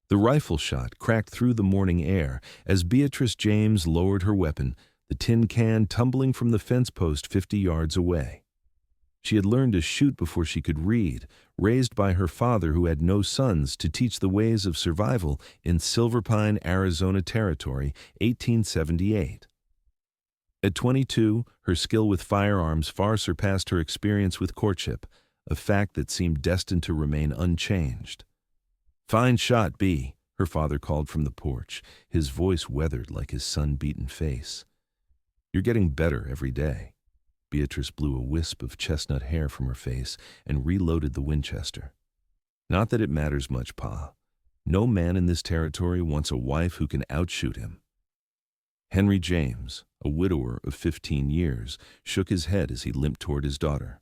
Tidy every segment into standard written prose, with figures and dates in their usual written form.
The rifle shot cracked through the morning air as Beatrice James lowered her weapon, the tin can tumbling from the fence post 50 yards away. She had learned to shoot before she could read, raised by her father who had no sons to teach the ways of survival in Silverpine, Arizona Territory, 1878. At 22, her skill with firearms far surpassed her experience with courtship, a fact that seemed destined to remain unchanged. "Fine shot, B," her father called from the porch, his voice weathered like his sun-beaten face. "You're getting better every day." Beatrice blew a wisp of chestnut hair from her face and reloaded the Winchester. "Not that it matters much, Pa. No man in this territory wants a wife who can outshoot him." Henry James, a widower of 15 years, shook his head as he limped toward his daughter.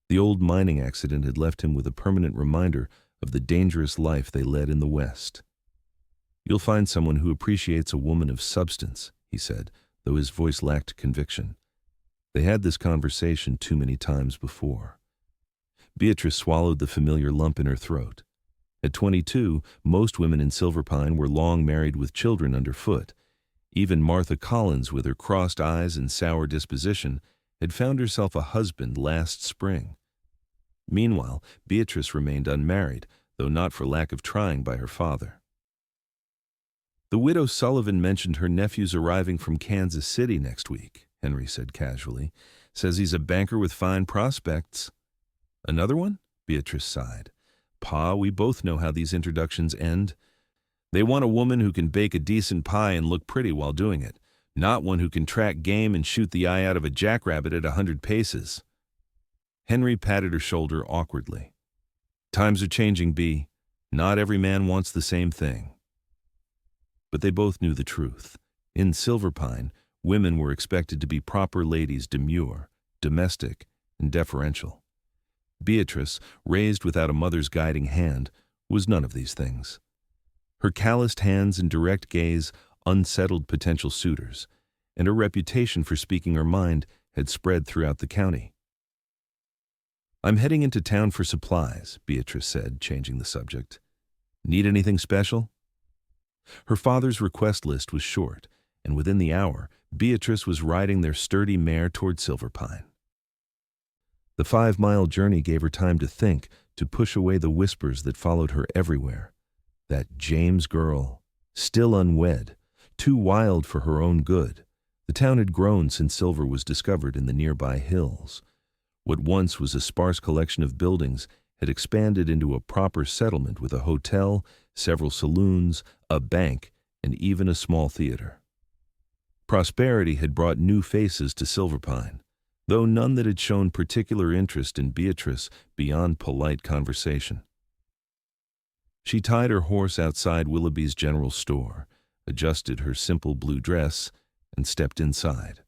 The old mining accident had left him with a permanent reminder of the dangerous life they led in the West. "You'll find someone who appreciates a woman of substance," he said, though his voice lacked conviction. They had this conversation too many times before. Beatrice swallowed the familiar lump in her throat. At 22, most women in Silverpine were long married with children underfoot. Even Martha Collins, with her crossed eyes and sour disposition, had found herself a husband last spring. Meanwhile, Beatrice remained unmarried, though not for lack of trying by her father. "The widow Sullivan mentioned her nephew's arriving from Kansas City next week," Henry said casually. "Says he's a banker with fine prospects." "Another one?" Beatrice sighed. "Pa, we both know how these introductions end. They want a woman who can bake a decent pie and look pretty while doing it, not one who can track game and shoot the eye out of a jackrabbit at 100 paces. Henry patted her shoulder awkwardly. "Times are changing, B. Not every man wants the same thing." But they both knew the truth. In Silverpine, women were expected to be proper ladies, demure, domestic, and deferential. Beatrice, raised without a mother's guiding hand, was none of these things. Her calloused hands and direct gaze unsettled potential suitors, and her reputation for speaking her mind had spread throughout the county. "I'm heading into town for supplies," Beatrice said, changing the subject. "Need anything special?" Her father's request list was short, and within the hour, Beatrice was riding their sturdy mare toward Silverpine. The 5-mile journey gave her time to think, to push away the whispers that followed her everywhere. That James girl, still unwed, too wild for her own good. The town had grown since silver was discovered in the nearby hills. What once was a sparse collection of buildings had expanded into a proper settlement with a hotel, several saloons, a bank, and even a small theater. Prosperity had brought new faces to Silverpine, though none that had shown particular interest in Beatrice beyond polite conversation. She tied her horse outside Willoughby's general store, adjusted her simple blue dress, and stepped inside.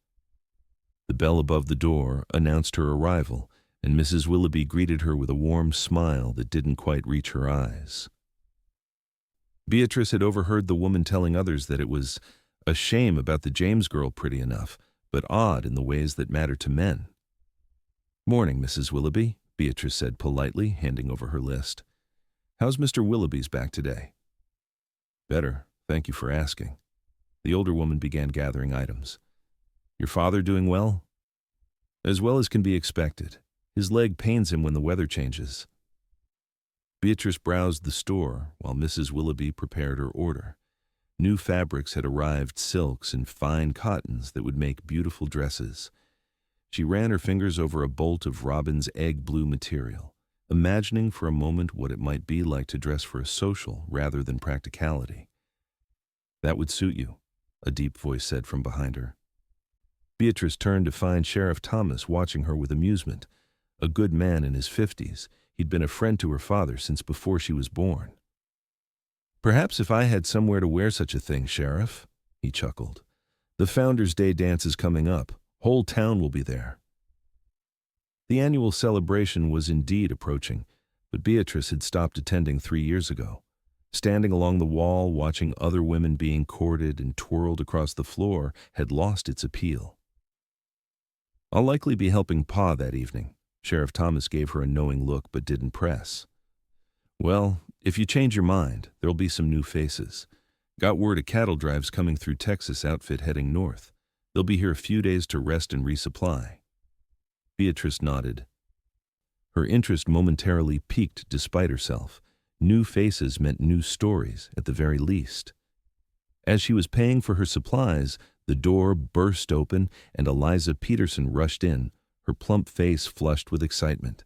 The bell above the door announced her arrival, and Mrs. Willoughby greeted her with a warm smile that didn't quite reach her eyes. Beatrice had overheard the woman telling others that it was a shame about the James girl pretty enough, but odd in the ways that matter to men. "Morning, Mrs. Willoughby," Beatrice said politely, handing over her list. "How's Mr. Willoughby's back today?" "Better, thank you for asking." The older woman began gathering items. "Your father doing well?" "As well as can be expected. His leg pains him when the weather changes." Beatrice browsed the store while Mrs. Willoughby prepared her order. New fabrics had arrived, silks and fine cottons that would make beautiful dresses. She ran her fingers over a bolt of robin's egg blue material, imagining for a moment what it might be like to dress for a social rather than practicality. "That would suit you," a deep voice said from behind her. Beatrice turned to find Sheriff Thomas watching her with amusement. A good man in his 50s, he'd been a friend to her father since before she was born. "Perhaps if I had somewhere to wear such a thing, Sheriff," he chuckled. "The Founders' Day dance is coming up. Whole town will be there." The annual celebration was indeed approaching, but Beatrice had stopped attending 3 years ago. Standing along the wall, watching other women being courted and twirled across the floor had lost its appeal. "I'll likely be helping Pa that evening." Sheriff Thomas gave her a knowing look but didn't press. Well, if you change your mind, there'll be some new faces. Got word a cattle drive's coming through Texas outfit heading north. They'll be here a few days to rest and resupply. Beatrice nodded. Her interest momentarily piqued despite herself. New faces meant new stories, at the very least. As she was paying for her supplies, the door burst open and Eliza Peterson rushed in, her plump face flushed with excitement.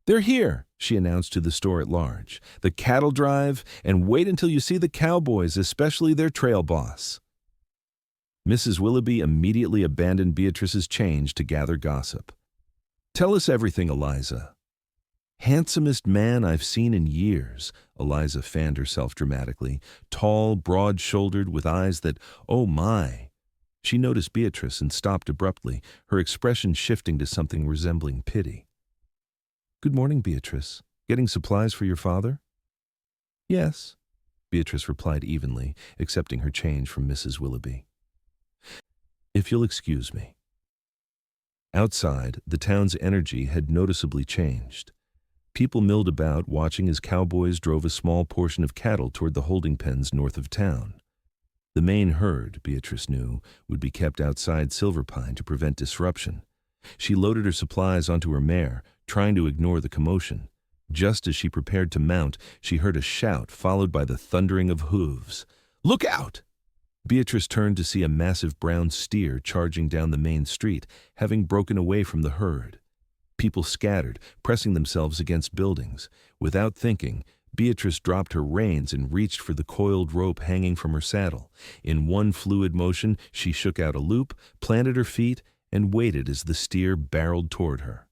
"They're here," she announced to the store at large. "The cattle drive, and wait until you see the Cowboys, especially their trail boss." Mrs. Willoughby immediately abandoned Beatrice's change to gather gossip. "Tell us everything, Eliza." "Handsomest man I've seen in years," Eliza fanned herself dramatically. "Tall, broad-shouldered, with eyes that, oh my." She noticed Beatrice and stopped abruptly, her expression shifting to something resembling pity. "Good morning, Beatrice. Getting supplies for your father?" "Yes," Beatrice replied evenly, accepting her change from Mrs. Willoughby. "If you'll excuse me." Outside, the town's energy had noticeably changed. People milled about, watching as cowboys drove a small portion of cattle toward the holding pens north of town. The main herd, Beatrice knew, would be kept outside Silverpine to prevent disruption. She loaded her supplies onto her mare, trying to ignore the commotion. Just as she prepared to mount, she heard a shout followed by the thundering of hooves. "Look out!" Beatrice turned to see a massive brown steer charging down the main street, having broken away from the herd. People scattered, pressing themselves against buildings. Without thinking, Beatrice dropped her reins and reached for the coiled rope hanging from her saddle. In one fluid motion, she shook out a loop, planted her feet, and waited as the steer barreled toward her.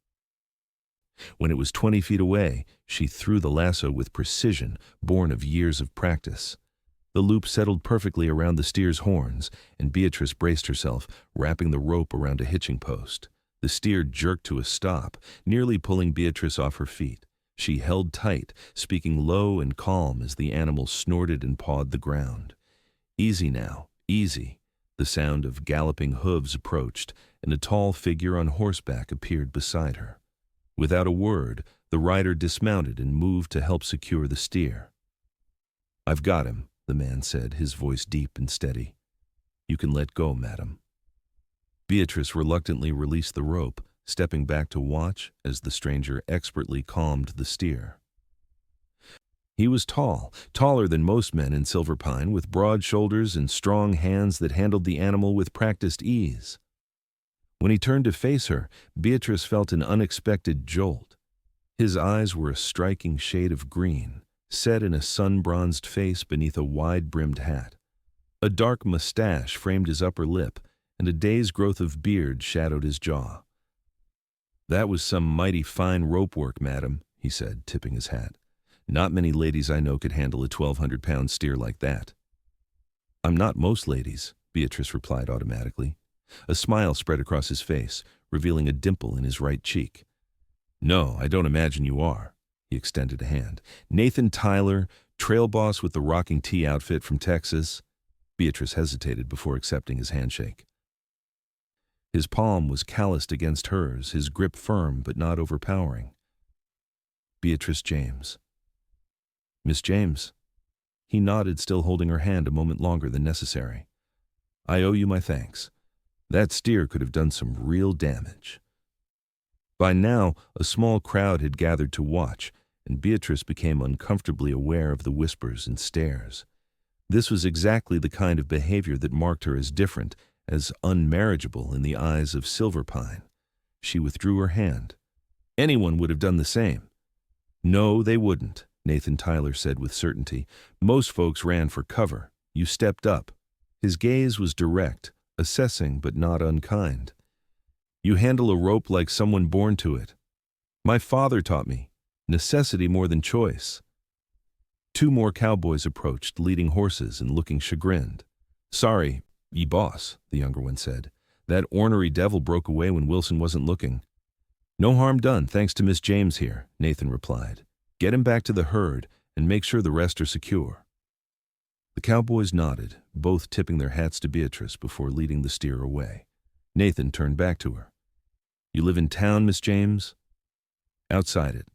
When it was 20 feet away, she threw the lasso with precision, born of years of practice. The loop settled perfectly around the steer's horns, and Beatrice braced herself, wrapping the rope around a hitching post. The steer jerked to a stop, nearly pulling Beatrice off her feet. She held tight, speaking low and calm as the animal snorted and pawed the ground. "Easy now, easy." The sound of galloping hooves approached, and a tall figure on horseback appeared beside her. Without a word, the rider dismounted and moved to help secure the steer. "I've got him," the man said, his voice deep and steady. "You can let go, madam." Beatrice reluctantly released the rope, stepping back to watch as the stranger expertly calmed the steer. He was tall, taller than most men in Silverpine, with broad shoulders and strong hands that handled the animal with practiced ease. When he turned to face her, Beatrice felt an unexpected jolt. His eyes were a striking shade of green, set in a sun-bronzed face beneath a wide-brimmed hat. A dark mustache framed his upper lip, and a day's growth of beard shadowed his jaw. "That was some mighty fine rope work, madam," he said, tipping his hat. "Not many ladies I know could handle a 1,200-pound steer like that." "I'm not most ladies," Beatrice replied automatically. A smile spread across his face, revealing a dimple in his right cheek. "No, I don't imagine you are." He extended a hand. "Nathan Tyler, trail boss with the Rocking T outfit from Texas." Beatrice hesitated before accepting his handshake. His palm was calloused against hers, his grip firm but not overpowering. "Beatrice James." "Miss James." He nodded, still holding her hand a moment longer than necessary. "I owe you my thanks. That steer could have done some real damage." By now, a small crowd had gathered to watch, and Beatrice became uncomfortably aware of the whispers and stares. This was exactly the kind of behavior that marked her as different, as unmarriageable in the eyes of Silverpine. She withdrew her hand. "Anyone would have done the same." "No, they wouldn't," Nathan Tyler said with certainty. "Most folks ran for cover. You stepped up." His gaze was direct, assessing but not unkind. "You handle a rope like someone born to it. My father taught me. Necessity more than choice." Two more cowboys approached, leading horses and looking chagrined. "Sorry, ye boss," the younger one said. "That ornery devil broke away when Wilson wasn't looking." "No harm done, thanks to Miss James here," Nathan replied. "Get him back to the herd and make sure the rest are secure." The cowboys nodded, both tipping their hats to Beatrice before leading the steer away. Nathan turned back to her. "You live in town, Miss James?" "Outside it."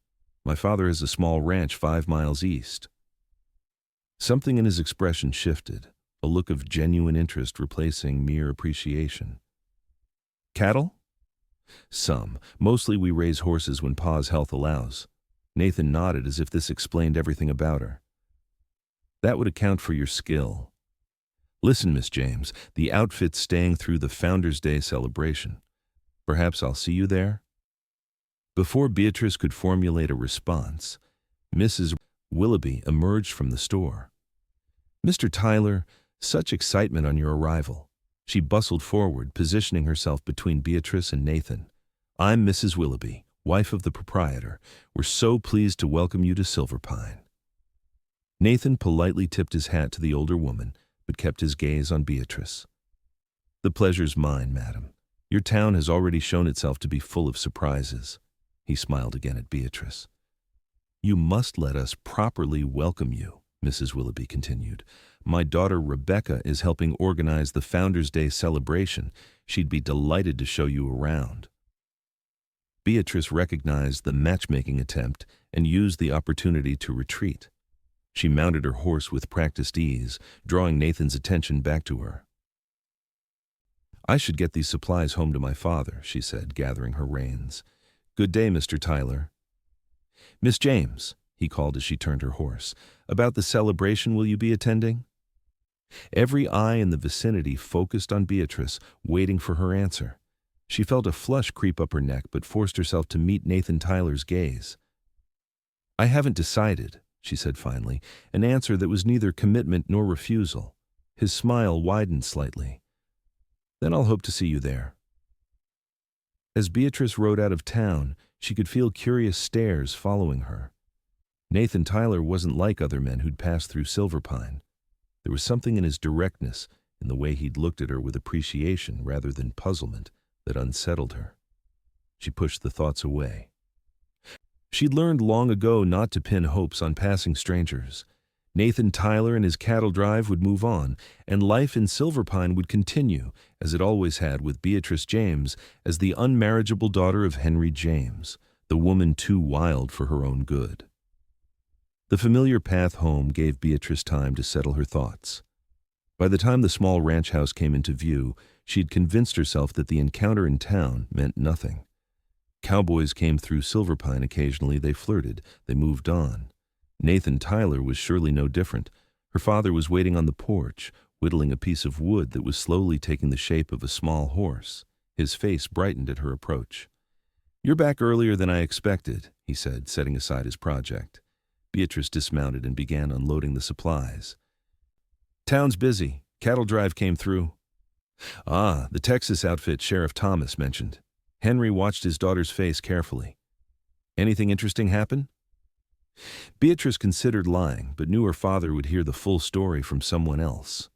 My father has a small ranch 5 miles east. Something in his expression shifted, a look of genuine interest replacing mere appreciation. Cattle? Some. Mostly we raise horses when Pa's health allows. Nathan nodded as if this explained everything about her. That would account for your skill. Listen, Miss James, the outfit's staying through the Founders' Day celebration. Perhaps I'll see you there? Before Beatrice could formulate a response, Mrs. Willoughby emerged from the store. Mr. Tyler, such excitement on your arrival. She bustled forward, positioning herself between Beatrice and Nathan. I'm Mrs. Willoughby, wife of the proprietor. We're so pleased to welcome you to Silverpine. Nathan politely tipped his hat to the older woman, but kept his gaze on Beatrice. The pleasure's mine, madam. Your town has already shown itself to be full of surprises. He smiled again at Beatrice. You must let us properly welcome you, Mrs. Willoughby continued. My daughter Rebecca is helping organize the Founders' Day celebration. She'd be delighted to show you around. Beatrice recognized the matchmaking attempt and used the opportunity to retreat. She mounted her horse with practiced ease, drawing Nathan's attention back to her. I should get these supplies home to my father, she said, gathering her reins. Good day, Mr. Tyler. Miss James, he called as she turned her horse. About the celebration will you be attending? Every eye in the vicinity focused on Beatrice, waiting for her answer. She felt a flush creep up her neck but forced herself to meet Nathan Tyler's gaze. I haven't decided, she said finally, an answer that was neither commitment nor refusal. His smile widened slightly. Then I'll hope to see you there. As Beatrice rode out of town, she could feel curious stares following her. Nathan Tyler wasn't like other men who'd passed through Silverpine. There was something in his directness, in the way he'd looked at her with appreciation rather than puzzlement, that unsettled her. She pushed the thoughts away. She'd learned long ago not to pin hopes on passing strangers. Nathan Tyler and his cattle drive would move on, and life in Silverpine would continue, as it always had with Beatrice James, as the unmarriageable daughter of Henry James, the woman too wild for her own good. The familiar path home gave Beatrice time to settle her thoughts. By the time the small ranch house came into view, she'd convinced herself that the encounter in town meant nothing. Cowboys came through Silverpine occasionally, they flirted, they moved on. Nathan Tyler was surely no different. Her father was waiting on the porch, whittling a piece of wood that was slowly taking the shape of a small horse. His face brightened at her approach. You're back earlier than I expected, he said, setting aside his project. Beatrice dismounted and began unloading the supplies. Town's busy. Cattle drive came through. Ah, the Texas outfit Sheriff Thomas mentioned. Henry watched his daughter's face carefully. Anything interesting happen? Beatrice considered lying, but knew her father would hear the full story from someone else.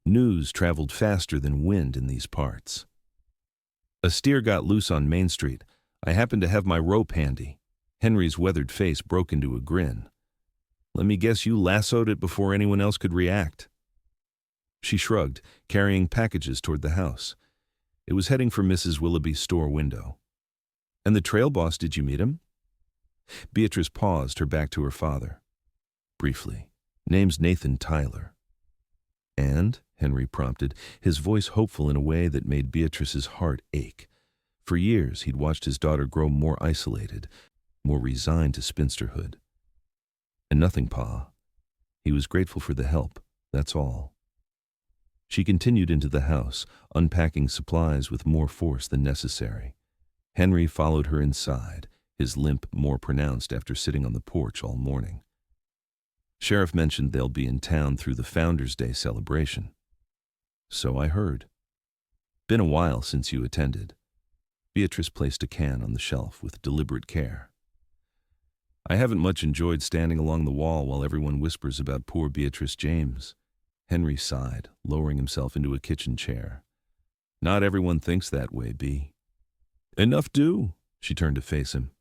News traveled faster than wind in these parts. A steer got loose on Main Street. I happened to have my rope handy. Henry's weathered face broke into a grin. Let me guess you lassoed it before anyone else could react. She shrugged, carrying packages toward the house. It was heading for Mrs. Willoughby's store window. And the trail boss, did you meet him? Beatrice paused, her back to her father. Briefly. Name's Nathan Tyler. And? Henry prompted, his voice hopeful in a way that made Beatrice's heart ache. For years he'd watched his daughter grow more isolated, more resigned to spinsterhood. And nothing, Pa. He was grateful for the help, that's all. She continued into the house, unpacking supplies with more force than necessary. Henry followed her inside, his limp more pronounced after sitting on the porch all morning. Sheriff mentioned they'll be in town through the Founders' Day celebration. So I heard. Been a while since you attended. Beatrice placed a can on the shelf with deliberate care. I haven't much enjoyed standing along the wall while everyone whispers about poor Beatrice James. Henry sighed, lowering himself into a kitchen chair. Not everyone thinks that way, Bea. Enough do, she turned to face him.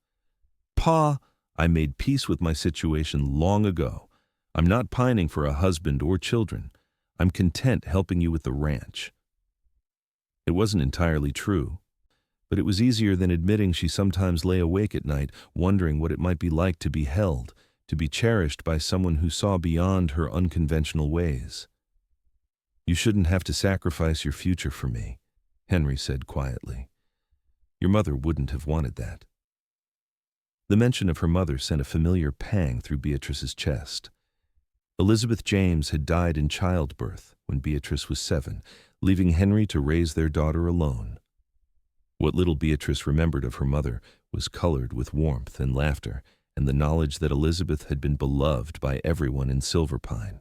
Pa, I made peace with my situation long ago. I'm not pining for a husband or children. I'm content helping you with the ranch. It wasn't entirely true. but it was easier than admitting she sometimes lay awake at night, wondering what it might be like to be held, to be cherished by someone who saw beyond her unconventional ways. "You shouldn't have to sacrifice your future for me," Henry said quietly. "Your mother wouldn't have wanted that." The mention of her mother sent a familiar pang through Beatrice's chest. Elizabeth James had died in childbirth when Beatrice was 7, leaving Henry to raise their daughter alone. What little Beatrice remembered of her mother was colored with warmth and laughter, and the knowledge that Elizabeth had been beloved by everyone in Silverpine.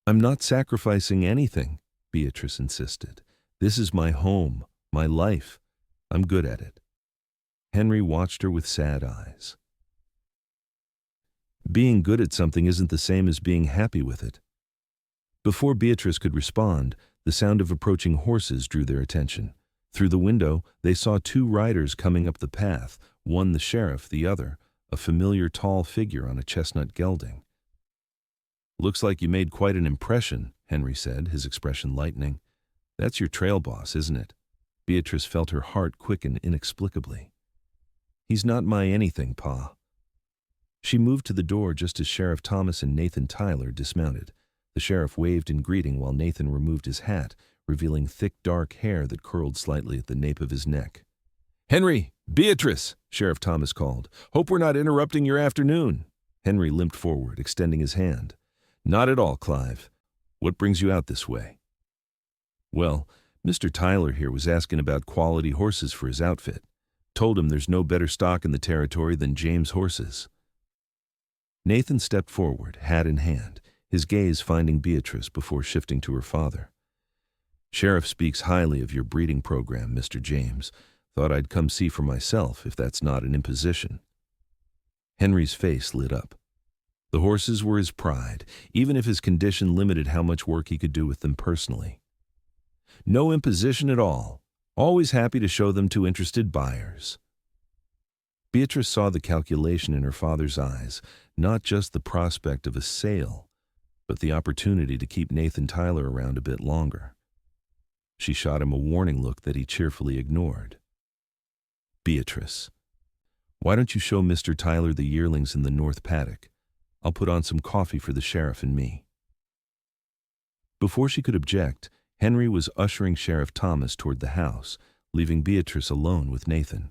"I'm not sacrificing anything," Beatrice insisted. "This is my home, my life. I'm good at it." Henry watched her with sad eyes. Being good at something isn't the same as being happy with it. Before Beatrice could respond, the sound of approaching horses drew their attention. Through the window, they saw 2 riders coming up the path, one the sheriff, the other a familiar tall figure on a chestnut gelding. "Looks like you made quite an impression," Henry said, his expression lightening. "That's your trail boss, isn't it?" Beatrice felt her heart quicken inexplicably. "He's not my anything, Pa." She moved to the door just as Sheriff Thomas and Nathan Tyler dismounted. The sheriff waved in greeting while Nathan removed his hat, revealing thick dark hair that curled slightly at the nape of his neck. "Henry! Beatrice!" Sheriff Thomas called. "Hope we're not interrupting your afternoon." Henry limped forward, extending his hand. "Not at all, Clive. What brings you out this way?" "Well, Mr. Tyler here was asking about quality horses for his outfit. Told him there's no better stock in the territory than James horses." Nathan stepped forward, hat in hand, his gaze finding Beatrice before shifting to her father. "Sheriff speaks highly of your breeding program, Mr. James. Thought I'd come see for myself, if that's not an imposition." Henry's face lit up. The horses were his pride, even if his condition limited how much work he could do with them personally. "No imposition at all. Always happy to show them to interested buyers." Beatrice saw the calculation in her father's eyes, not just the prospect of a sale, but the opportunity to keep Nathan Tyler around a bit longer. She shot him a warning look that he cheerfully ignored. "Beatrice, why don't you show Mr. Tyler the yearlings in the north paddock? I'll put on some coffee for the sheriff and me." Before she could object, Henry was ushering Sheriff Thomas toward the house, leaving Beatrice alone with Nathan.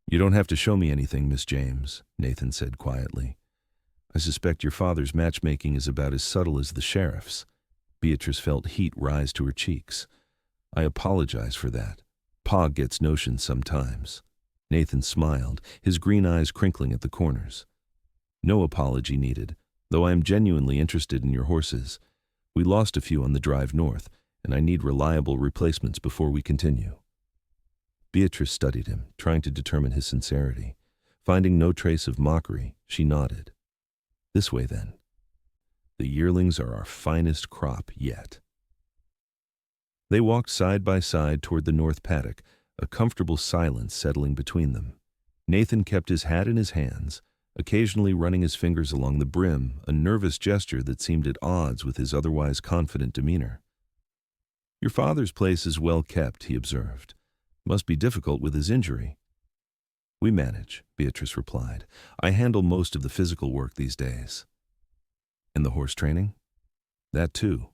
"You don't have to show me anything, Miss James," Nathan said quietly. "I suspect your father's matchmaking is about as subtle as the sheriff's." Beatrice felt heat rise to her cheeks. "I apologize for that. Pa gets notions sometimes." Nathan smiled, his green eyes crinkling at the corners. "No apology needed, though I am genuinely interested in your horses. We lost a few on the drive north, and I need reliable replacements before we continue." Beatrice studied him, trying to determine his sincerity. Finding no trace of mockery, she nodded. "This way, then. The yearlings are our finest crop yet." They walked side by side toward the north paddock, a comfortable silence settling between them. Nathan kept his hat in his hands, occasionally running his fingers along the brim, a nervous gesture that seemed at odds with his otherwise confident demeanor. "Your father's place is well kept," he observed. "Must be difficult with his injury." "We manage," Beatrice replied. "I handle most of the physical work these days." "And the horse training?" "That too."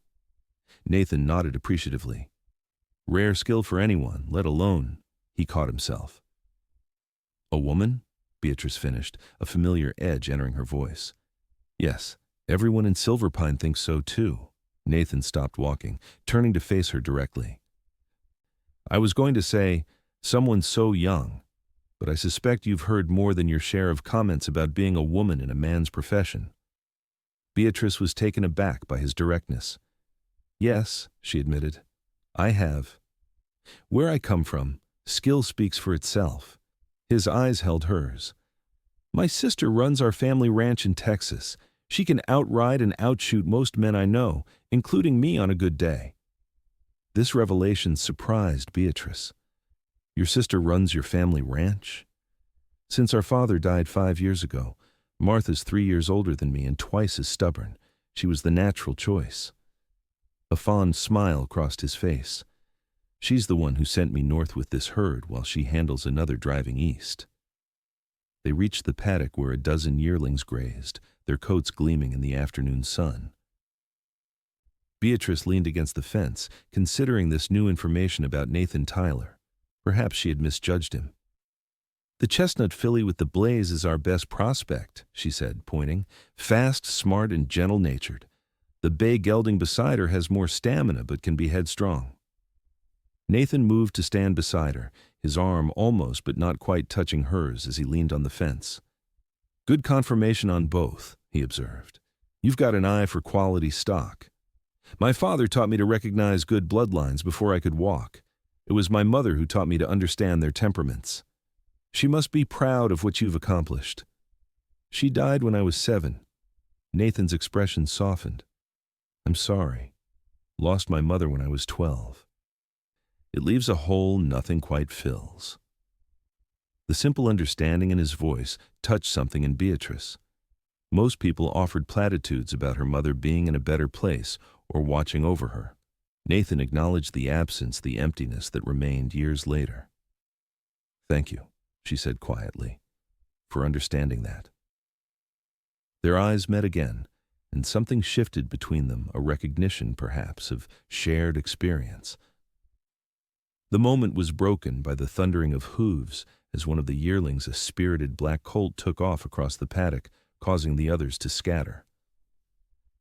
Nathan nodded appreciatively. "Rare skill for anyone, let alone—" He caught himself. "A woman?" Beatrice finished, a familiar edge entering her voice. "Yes, everyone in Silverpine thinks so too." Nathan stopped walking, turning to face her directly. "I was going to say, someone so young, but I suspect you've heard more than your share of comments about being a woman in a man's profession." Beatrice was taken aback by his directness. "Yes," she admitted, "I have. Where I come from, skill speaks for itself." His eyes held hers. "My sister runs our family ranch in Texas. She can outride and outshoot most men I know, including me on a good day." This revelation surprised Beatrice. "Your sister runs your family ranch?" "Since our father died 5 years ago, Martha's 3 years older than me and twice as stubborn. She was the natural choice." A fond smile crossed his face. She's the one who sent me north with this herd while she handles another driving east." They reached the paddock where a dozen yearlings grazed, their coats gleaming in the afternoon sun. Beatrice leaned against the fence, considering this new information about Nathan Tyler. Perhaps she had misjudged him. "The chestnut filly with the blaze is our best prospect," she said, pointing. "Fast, smart, and gentle-natured. The bay gelding beside her has more stamina but can be headstrong." Nathan moved to stand beside her, his arm almost but not quite touching hers as he leaned on the fence. "Good confirmation on both," he observed. "You've got an eye for quality stock. My father taught me to recognize good bloodlines before I could walk. It was my mother who taught me to understand their temperaments. She must be proud of what you've accomplished." "She died when I was 7. Nathan's expression softened. "I'm sorry. Lost my mother when I was 12. It leaves a hole nothing quite fills." The simple understanding in his voice touched something in Beatrice. Most people offered platitudes about her mother being in a better place or watching over her. Nathan acknowledged the absence, the emptiness that remained years later. "Thank you," she said quietly, "for understanding that." Their eyes met again, and something shifted between them, a recognition, perhaps, of shared experience. The moment was broken by the thundering of hooves as one of the yearlings, a spirited black colt, took off across the paddock, causing the others to scatter.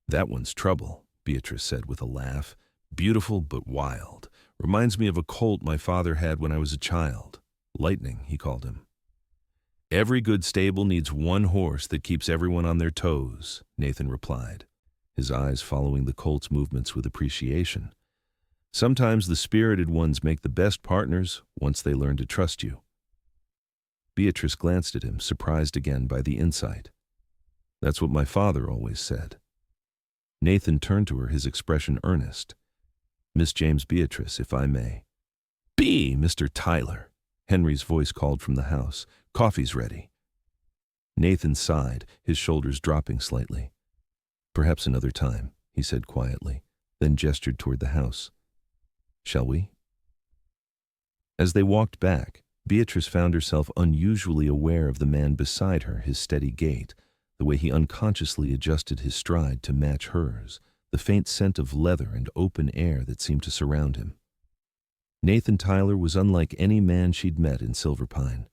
"That one's trouble," Beatrice said with a laugh. "Beautiful but wild. Reminds me of a colt my father had when I was a child. Lightning, he called him." "Every good stable needs one horse that keeps everyone on their toes," Nathan replied, his eyes following the colt's movements with appreciation. "Sometimes the spirited ones make the best partners once they learn to trust you." Beatrice glanced at him, surprised again by the insight. "That's what my father always said." Nathan turned to her, his expression earnest. "Miss James Beatrice, if I may." "Be, Mr. Tyler," Henry's voice called from the house. "Coffee's ready." Nathan sighed, his shoulders dropping slightly. "Perhaps another time," he said quietly, then gestured toward the house. "Shall we?" As they walked back, Beatrice found herself unusually aware of the man beside her, his steady gait, the way he unconsciously adjusted his stride to match hers, the faint scent of leather and open air that seemed to surround him. Nathan Tyler was unlike any man she'd met in Silver Pine,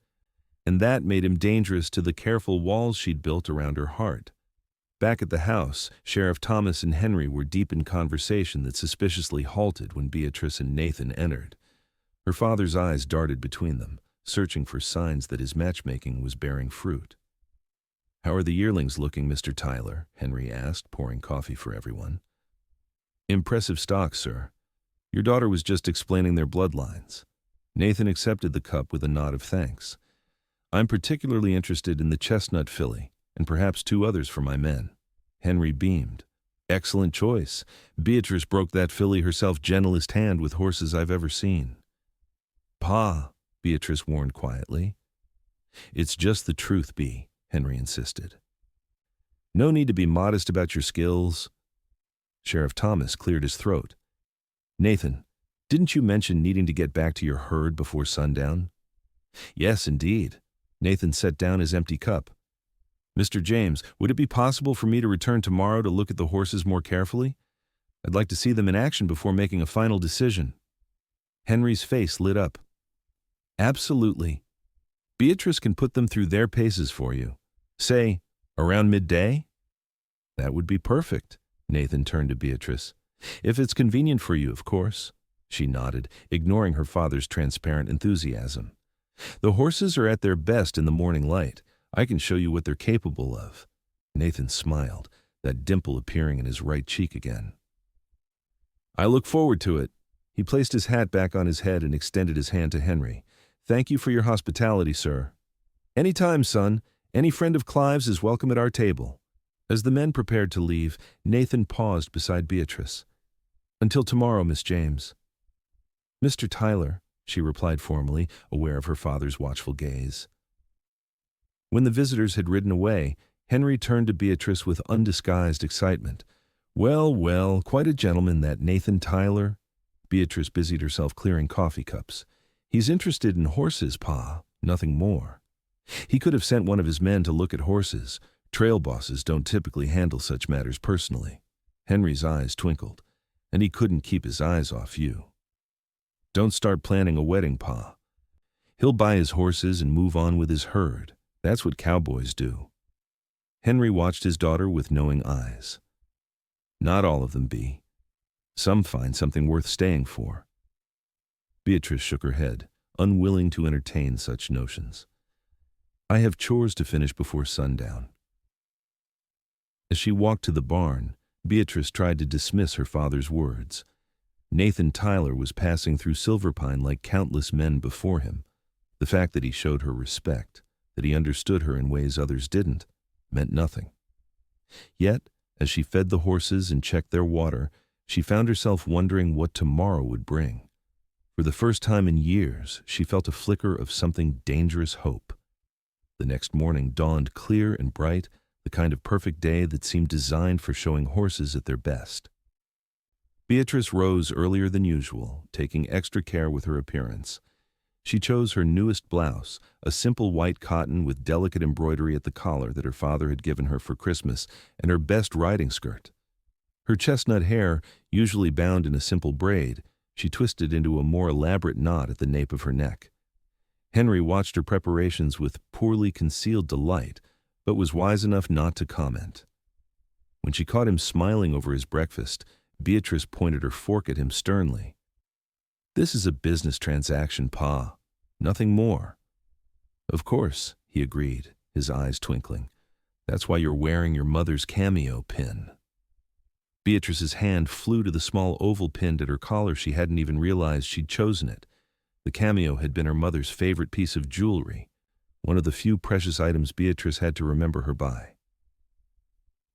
and that made him dangerous to the careful walls she'd built around her heart. Back at the house, Sheriff Thomas and Henry were deep in conversation that suspiciously halted when Beatrice and Nathan entered. Her father's eyes darted between them, searching for signs that his matchmaking was bearing fruit. "How are the yearlings looking, Mr. Tyler?" Henry asked, pouring coffee for everyone. "Impressive stock, sir. Your daughter was just explaining their bloodlines." Nathan accepted the cup with a nod of thanks. "I'm particularly interested in the chestnut filly, and perhaps 2 others for my men." Henry beamed. "Excellent choice. Beatrice broke that filly herself, gentlest hand with horses I've ever seen." "Pa," Beatrice warned quietly. "It's just the truth, Bea," Henry insisted. "No need to be modest about your skills." Sheriff Thomas cleared his throat. "Nathan, didn't you mention needing to get back to your herd before sundown?" "Yes, indeed." Nathan set down his empty cup. "Mr. James, would it be possible for me to return tomorrow to look at the horses more carefully? I'd like to see them in action before making a final decision." Henry's face lit up. "Absolutely. Beatrice can put them through their paces for you. Say, around midday?" "That would be perfect." Nathan turned to Beatrice. "If it's convenient for you, of course." She nodded, ignoring her father's transparent enthusiasm. "The horses are at their best in the morning light. I can show you what they're capable of." Nathan smiled, that dimple appearing in his right cheek again. "I look forward to it." He placed his hat back on his head and extended his hand to Henry. "Thank you for your hospitality, sir." "Any time, son. Any friend of Clive's is welcome at our table." As the men prepared to leave, Nathan paused beside Beatrice. "Until tomorrow, Miss James." "Mr. Tyler," she replied formally, aware of her father's watchful gaze. When the visitors had ridden away, Henry turned to Beatrice with undisguised excitement. "Well, well, quite a gentleman, that Nathan Tyler." Beatrice busied herself clearing coffee cups. "He's interested in horses, Pa, nothing more. He could have sent one of his men to look at horses. Trail bosses don't typically handle such matters personally." Henry's eyes twinkled. "And he couldn't keep his eyes off you. Don't start planning a wedding, Pa. He'll buy his horses and move on with his herd. That's what cowboys do." Henry watched his daughter with knowing eyes. "Not all of them, Bea. Some find something worth staying for." Beatrice shook her head, unwilling to entertain such notions. "I have chores to finish before sundown." As she walked to the barn, Beatrice tried to dismiss her father's words. Nathan Tyler was passing through Silverpine like countless men before him. The fact that he showed her respect, that he understood her in ways others didn't, meant nothing. Yet, as she fed the horses and checked their water, she found herself wondering what tomorrow would bring. For the first time in years, she felt a flicker of something dangerous hope. The next morning dawned clear and bright, the kind of perfect day that seemed designed for showing horses at their best. Beatrice rose earlier than usual, taking extra care with her appearance. She chose her newest blouse, a simple white cotton with delicate embroidery at the collar that her father had given her for Christmas, and her best riding skirt. Her chestnut hair, usually bound in a simple braid, she twisted into a more elaborate knot at the nape of her neck. Henry watched her preparations with poorly concealed delight, but was wise enough not to comment. When she caught him smiling over his breakfast, Beatrice pointed her fork at him sternly. "This is a business transaction, Pa. Nothing more." "Of course," he agreed, his eyes twinkling. "That's why you're wearing your mother's cameo pin." Beatrice's hand flew to the small oval pinned at her collar. She hadn't even realized she'd chosen it. The cameo had been her mother's favorite piece of jewelry, one of the few precious items Beatrice had to remember her by.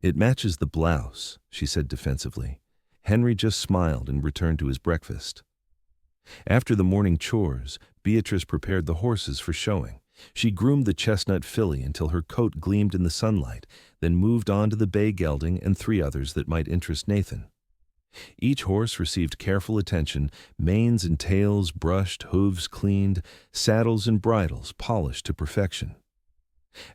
"It matches the blouse," she said defensively. Henry just smiled and returned to his breakfast. After the morning chores, Beatrice prepared the horses for showing. She groomed the chestnut filly until her coat gleamed in the sunlight, then moved on to the bay gelding and 3 others that might interest Nathan. Each horse received careful attention, manes and tails brushed, hooves cleaned, saddles and bridles polished to perfection.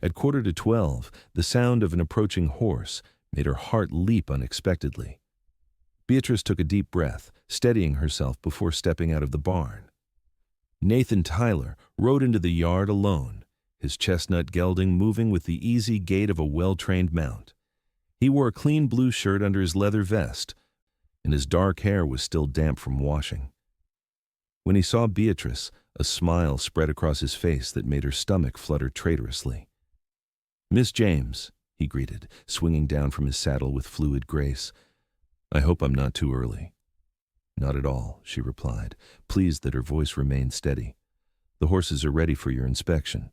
At 11:45, the sound of an approaching horse made her heart leap unexpectedly. Beatrice took a deep breath, steadying herself before stepping out of the barn. Nathan Tyler rode into the yard alone, his chestnut gelding moving with the easy gait of a well-trained mount. He wore a clean blue shirt under his leather vest, and his dark hair was still damp from washing. When he saw Beatrice, a smile spread across his face that made her stomach flutter traitorously. "Miss James," he greeted, swinging down from his saddle with fluid grace. "I hope I'm not too early." "Not at all," she replied, pleased that her voice remained steady. "The horses are ready for your inspection."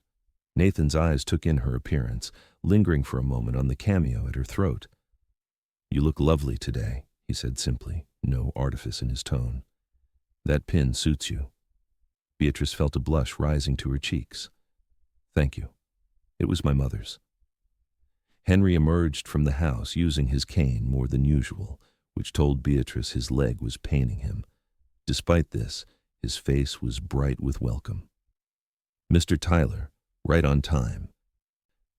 Nathan's eyes took in her appearance, lingering for a moment on the cameo at her throat. "You look lovely today," he said simply, no artifice in his tone. "That pin suits you." Beatrice felt a blush rising to her cheeks. "Thank you. It was my mother's." Henry emerged from the house using his cane more than usual, which told Beatrice his leg was paining him. Despite this, his face was bright with welcome. "Mr. Tyler, right on time.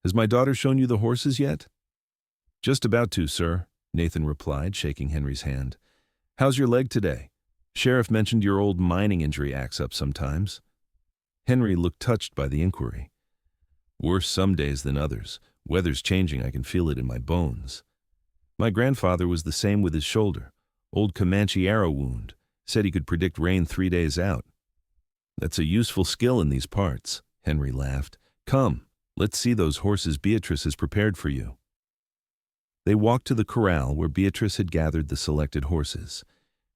Has my daughter shown you the horses yet?" "Just about to, sir," Nathan replied, shaking Henry's hand. "How's your leg today? Sheriff mentioned your old mining injury acts up sometimes." Henry looked touched by the inquiry. "Worse some days than others. Weather's changing, I can feel it in my bones. My grandfather was the same with his shoulder. Old Comanche arrow wound. Said he could predict rain 3 days out." "That's a useful skill in these parts," Henry laughed. "Come, let's see those horses Beatrice has prepared for you." They walked to the corral where Beatrice had gathered the selected horses.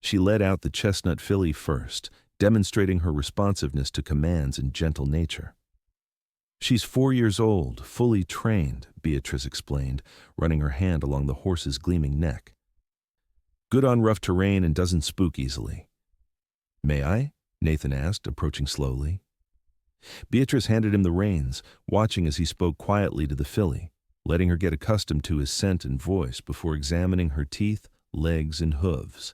She led out the chestnut filly first, demonstrating her responsiveness to commands and gentle nature. "She's 4 years old, fully trained," Beatrice explained, running her hand along the horse's gleaming neck. "Good on rough terrain and doesn't spook easily." "May I?" Nathan asked, approaching slowly. Beatrice handed him the reins, watching as he spoke quietly to the filly, letting her get accustomed to his scent and voice before examining her teeth, legs, and hooves.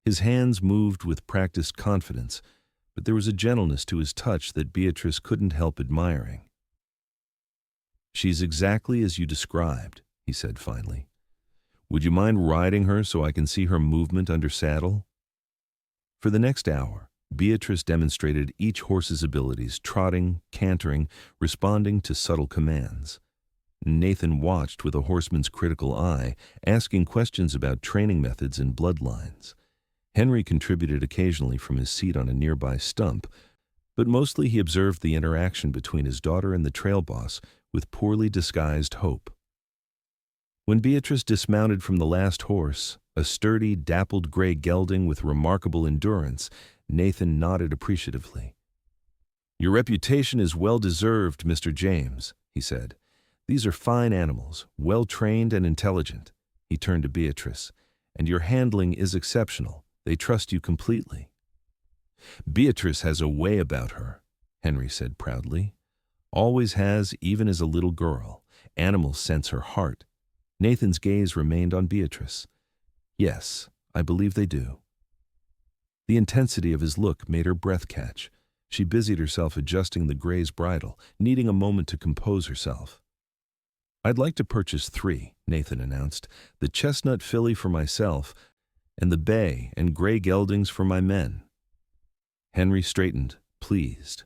His hands moved with practiced confidence, but there was a gentleness to his touch that Beatrice couldn't help admiring. "She's exactly as you described," he said finally. "Would you mind riding her so I can see her movement under saddle?" For the next hour, Beatrice demonstrated each horse's abilities, trotting, cantering, responding to subtle commands. Nathan watched with a horseman's critical eye, asking questions about training methods and bloodlines. Henry contributed occasionally from his seat on a nearby stump, but mostly he observed the interaction between his daughter and the trail boss with poorly disguised hope. When Beatrice dismounted from the last horse, a sturdy, dappled gray gelding with remarkable endurance, Nathan nodded appreciatively. "Your reputation is well-deserved, Mr. James," he said. "These are fine animals, well-trained and intelligent." He turned to Beatrice. "And your handling is exceptional. They trust you completely." "Beatrice has a way about her," Henry said proudly. "Always has, even as a little girl. Animals sense her heart." Nathan's gaze remained on Beatrice. "Yes, I believe they do." The intensity of his look made her breath catch. She busied herself adjusting the gray's bridle, needing a moment to compose herself. "I'd like to purchase 3, Nathan announced, "the chestnut filly for myself, and the bay and gray geldings for my men." Henry straightened, pleased.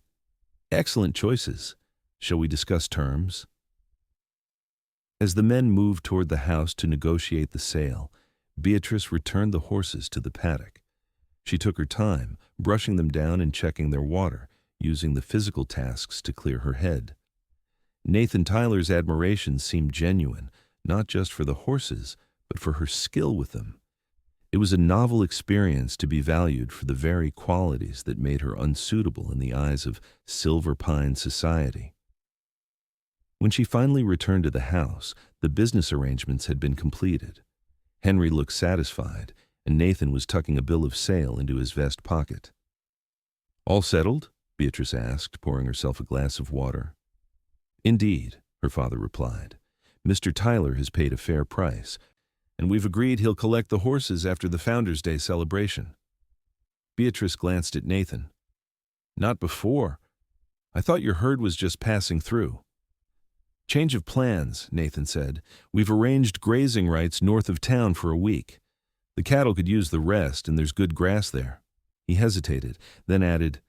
"Excellent choices. Shall we discuss terms?" As the men moved toward the house to negotiate the sale, Beatrice returned the horses to the paddock. She took her time, brushing them down and checking their water, using the physical tasks to clear her head. Nathan Tyler's admiration seemed genuine, not just for the horses, but for her skill with them. It was a novel experience to be valued for the very qualities that made her unsuitable in the eyes of Silver Pine society. When she finally returned to the house, the business arrangements had been completed. Henry looked satisfied, and Nathan was tucking a bill of sale into his vest pocket. "All settled?" Beatrice asked, pouring herself a glass of water. "Indeed," her father replied. "Mr. Tyler has paid a fair price, and we've agreed he'll collect the horses after the Founders' Day celebration." Beatrice glanced at Nathan. "Not before. I thought your herd was just passing through." "Change of plans," Nathan said. "We've arranged grazing rights north of town for a week. The cattle could use the rest, and there's good grass there." He hesitated, then added,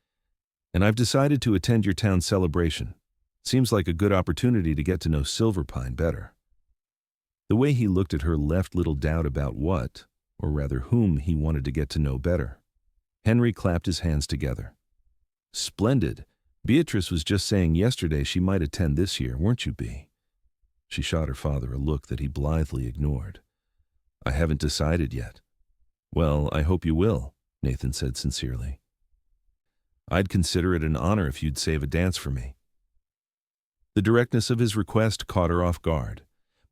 "And I've decided to attend your town celebration. Seems like a good opportunity to get to know Silver Pine better." The way he looked at her left little doubt about what, or rather whom, he wanted to get to know better. Henry clapped his hands together. "Splendid. Beatrice was just saying yesterday she might attend this year, weren't you, Bea?" She shot her father a look that he blithely ignored. "I haven't decided yet." "Well, I hope you will," Nathan said sincerely. "I'd consider it an honor if you'd save a dance for me." The directness of his request caught her off guard.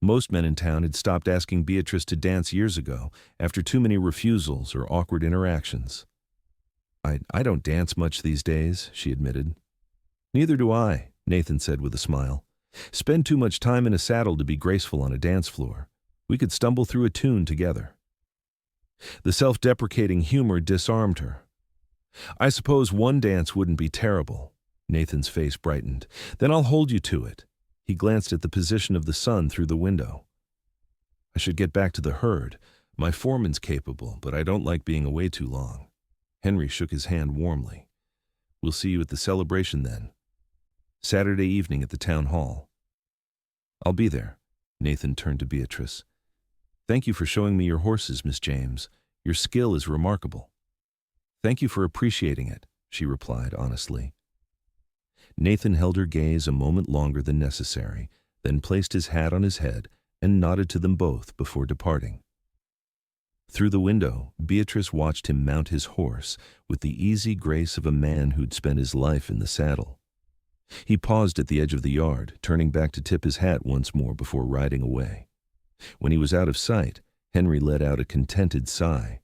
Most men in town had stopped asking Beatrice to dance years ago, after too many refusals or awkward interactions. I don't dance much these days," she admitted. "Neither do I," Nathan said with a smile. "Spend too much time in a saddle to be graceful on a dance floor. We could stumble through a tune together." The self-deprecating humor disarmed her. "I suppose one dance wouldn't be terrible." Nathan's face brightened. "Then I'll hold you to it." He glanced at the position of the sun through the window. "I should get back to the herd. My foreman's capable, but I don't like being away too long." Henry shook his hand warmly. "We'll see you at the celebration then. Saturday evening at the town hall." "I'll be there." Nathan turned to Beatrice. "Thank you for showing me your horses, Miss James. Your skill is remarkable." "Thank you for appreciating it," she replied honestly. Nathan held her gaze a moment longer than necessary, then placed his hat on his head and nodded to them both before departing. Through the window, Beatrice watched him mount his horse with the easy grace of a man who'd spent his life in the saddle. He paused at the edge of the yard, turning back to tip his hat once more before riding away. When he was out of sight, Henry let out a contented sigh.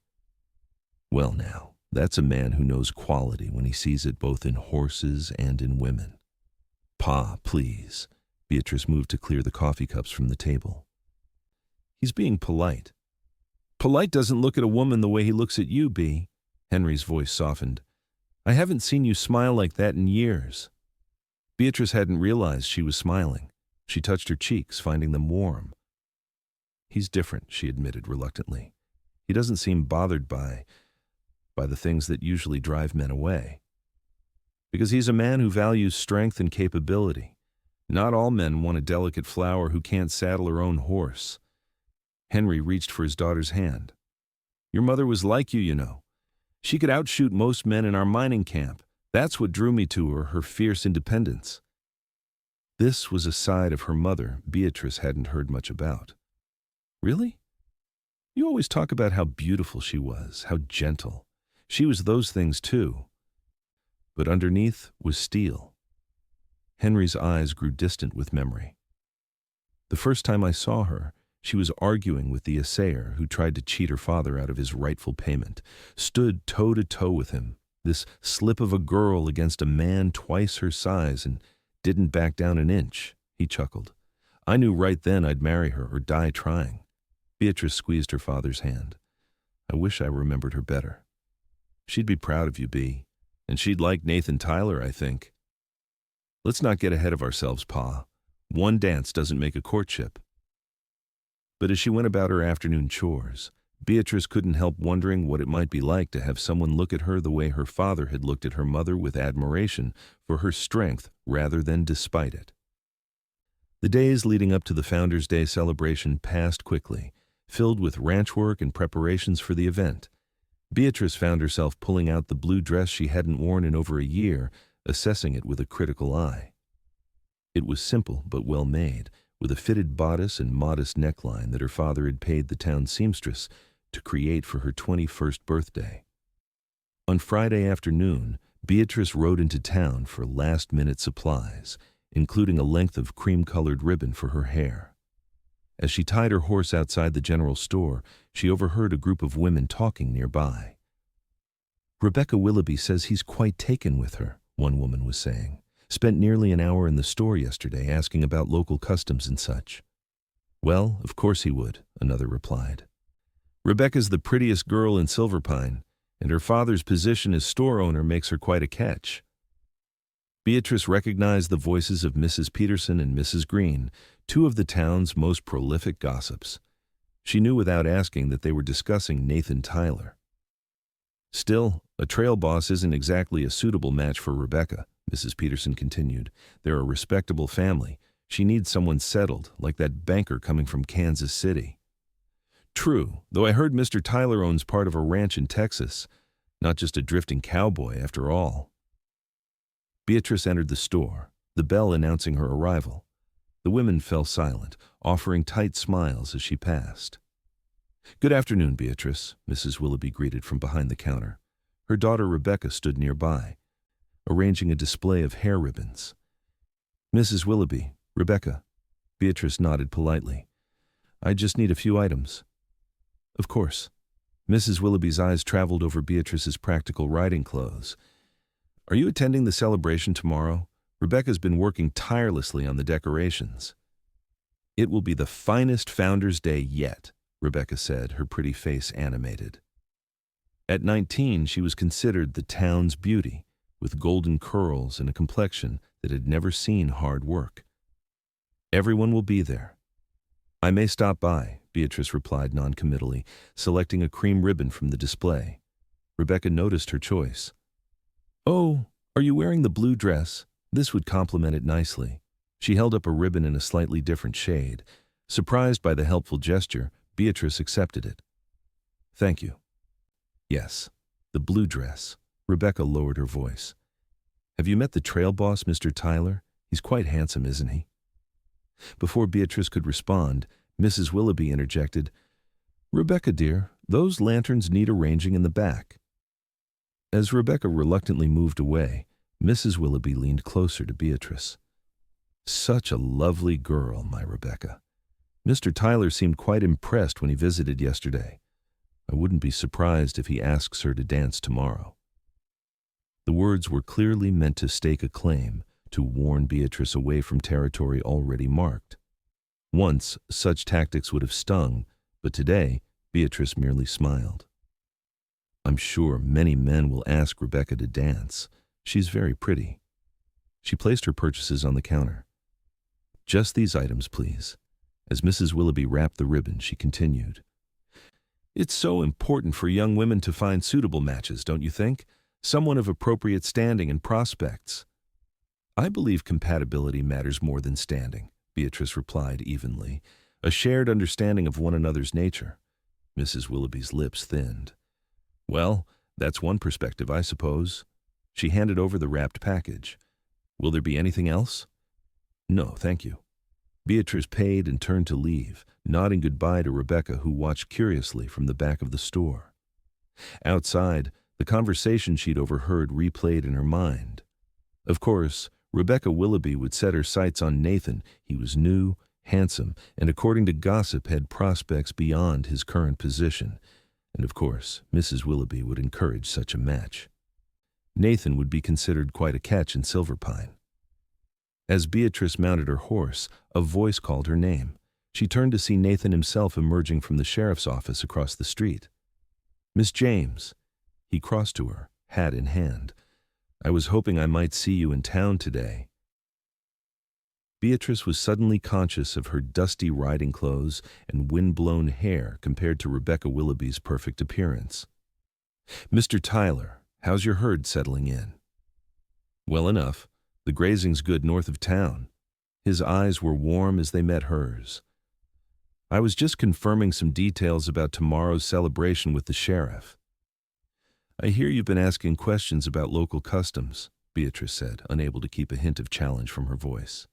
"Well now, that's a man who knows quality when he sees it both in horses and in women." "Pa, please." Beatrice moved to clear the coffee cups from the table. "He's being polite." Polite doesn't look at a woman the way he looks at you, Bea. Henry's voice softened. I haven't seen you smile like that in years. Beatrice hadn't realized she was smiling. She touched her cheeks, finding them warm. He's different, she admitted reluctantly. He doesn't seem bothered by the things that usually drive men away. Because he's a man who values strength and capability. Not all men want a delicate flower who can't saddle her own horse. Henry reached for his daughter's hand. Your mother was like you, you know. She could outshoot most men in our mining camp. That's what drew me to her, her fierce independence. This was a side of her mother Beatrice hadn't heard much about. Really? You always talk about how beautiful she was, how gentle. She was those things too. But underneath was steel. Henry's eyes grew distant with memory. The first time I saw her, she was arguing with the assayer who tried to cheat her father out of his rightful payment, stood toe-to-toe with him, this slip of a girl against a man twice her size, and didn't back down an inch, he chuckled. I knew right then I'd marry her or die trying. Beatrice squeezed her father's hand. I wish I remembered her better. She'd be proud of you, Bea, and she'd like Nathan Tyler, I think. Let's not get ahead of ourselves, Pa. One dance doesn't make a courtship. But as she went about her afternoon chores, Beatrice couldn't help wondering what it might be like to have someone look at her the way her father had looked at her mother, with admiration for her strength rather than despite it. The days leading up to the Founders' Day celebration passed quickly, filled with ranch work and preparations for the event. Beatrice found herself pulling out the blue dress she hadn't worn in over a year, assessing it with a critical eye. It was simple but well made, with a fitted bodice and modest neckline that her father had paid the town seamstress to create for her 21st birthday. On Friday afternoon, Beatrice rode into town for last-minute supplies, including a length of cream-colored ribbon for her hair. As she tied her horse outside the general store, she overheard a group of women talking nearby. Rebecca Willoughby says he's quite taken with her, one woman was saying. Spent nearly an hour in the store yesterday asking about local customs and such. Well, of course he would, another replied. Rebecca's the prettiest girl in Silverpine, and her father's position as store owner makes her quite a catch. Beatrice recognized the voices of Mrs. Peterson and Mrs. Green, two of the town's most prolific gossips. She knew without asking that they were discussing Nathan Tyler. Still, a trail boss isn't exactly a suitable match for Rebecca, Mrs. Peterson continued. They're a respectable family. She needs someone settled, like that banker coming from Kansas City. True, though I heard Mr. Tyler owns part of a ranch in Texas. Not just a drifting cowboy, after all. Beatrice entered the store, the bell announcing her arrival. The women fell silent, offering tight smiles as she passed. Good afternoon, Beatrice, Mrs. Willoughby greeted from behind the counter. Her daughter Rebecca stood nearby, arranging a display of hair ribbons. Mrs. Willoughby, Rebecca. Beatrice nodded politely. I just need a few items. Of course. Mrs. Willoughby's eyes traveled over Beatrice's practical riding clothes. Are you attending the celebration tomorrow? Rebecca's been working tirelessly on the decorations. It will be the finest Founders' Day yet, Rebecca said, her pretty face animated. At 19, she was considered the town's beauty, with golden curls and a complexion that had never seen hard work. Everyone will be there. I may stop by, Beatrice replied noncommittally, selecting a cream ribbon from the display. Rebecca noticed her choice. Oh, are you wearing the blue dress? This would complement it nicely. She held up a ribbon in a slightly different shade. Surprised by the helpful gesture, Beatrice accepted it. Thank you. Yes, the blue dress. Rebecca lowered her voice. Have you met the trail boss, Mr. Tyler? He's quite handsome, isn't he? Before Beatrice could respond, Mrs. Willoughby interjected, Rebecca, dear, those lanterns need arranging in the back. As Rebecca reluctantly moved away, Mrs. Willoughby leaned closer to Beatrice. Such a lovely girl, my Rebecca. Mr. Tyler seemed quite impressed when he visited yesterday. I wouldn't be surprised if he asks her to dance tomorrow. The words were clearly meant to stake a claim, to warn Beatrice away from territory already marked. Once, such tactics would have stung, but today, Beatrice merely smiled. I'm sure many men will ask Rebecca to dance. She's very pretty. She placed her purchases on the counter. Just these items, please. As Mrs. Willoughby wrapped the ribbon, she continued. It's so important for young women to find suitable matches, don't you think? Someone of appropriate standing and prospects. I believe compatibility matters more than standing, Beatrice replied evenly, a shared understanding of one another's nature. Mrs. Willoughby's lips thinned. Well, that's one perspective, I suppose. She handed over the wrapped package. Will there be anything else? No, thank you. Beatrice paid and turned to leave, nodding goodbye to Rebecca, who watched curiously from the back of the store. Outside, the conversation she'd overheard replayed in her mind. Of course, Rebecca Willoughby would set her sights on Nathan. He was new, handsome, and according to gossip had prospects beyond his current position. And of course, Mrs. Willoughby would encourage such a match. Nathan would be considered quite a catch in Silverpine. As Beatrice mounted her horse, a voice called her name. She turned to see Nathan himself emerging from the sheriff's office across the street. Miss James. He crossed to her, hat in hand. I was hoping I might see you in town today. Beatrice was suddenly conscious of her dusty riding clothes and wind-blown hair compared to Rebecca Willoughby's perfect appearance. Mr. Tyler, how's your herd settling in? Well enough. The grazing's good north of town. His eyes were warm as they met hers. I was just confirming some details about tomorrow's celebration with the sheriff. I hear you've been asking questions about local customs, Beatrice said, unable to keep a hint of challenge from her voice.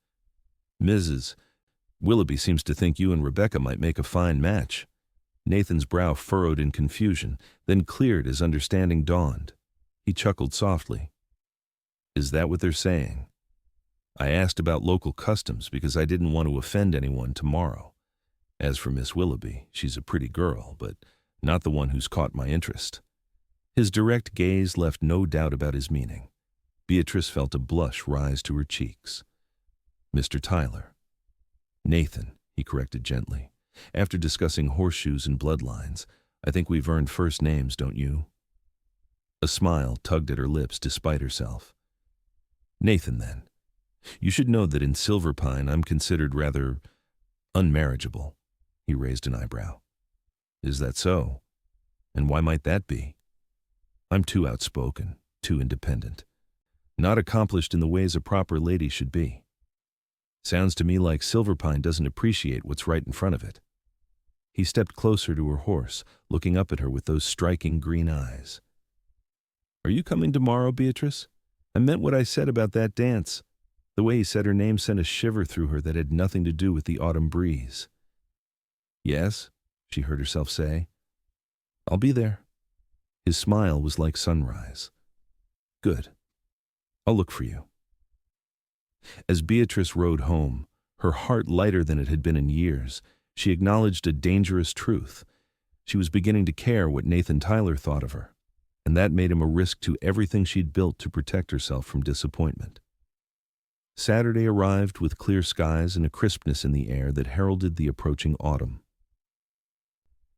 Mrs. Willoughby seems to think you and Rebecca might make a fine match. Nathan's brow furrowed in confusion, then cleared as understanding dawned. He chuckled softly. Is that what they're saying? I asked about local customs because I didn't want to offend anyone tomorrow. As for Miss Willoughby, she's a pretty girl, but not the one who's caught my interest. His direct gaze left no doubt about his meaning. Beatrice felt a blush rise to her cheeks. Mr. Tyler. Nathan, he corrected gently. After discussing horseshoes and bloodlines, I think we've earned first names, don't you? A smile tugged at her lips despite herself. Nathan, then. You should know that in Silverpine I'm considered rather unmarriageable. He raised an eyebrow. Is that so? And why might that be? I'm too outspoken, too independent. Not accomplished in the ways a proper lady should be. Sounds to me like Silverpine doesn't appreciate what's right in front of it. He stepped closer to her horse, looking up at her with those striking green eyes. Are you coming tomorrow, Beatrice? I meant what I said about that dance. The way he said her name sent a shiver through her that had nothing to do with the autumn breeze. Yes, she heard herself say. I'll be there. His smile was like sunrise. Good. I'll look for you. As Beatrice rode home, her heart lighter than it had been in years, she acknowledged a dangerous truth. She was beginning to care what Nathan Tyler thought of her, and that made him a risk to everything she'd built to protect herself from disappointment. Saturday arrived with clear skies and a crispness in the air that heralded the approaching autumn.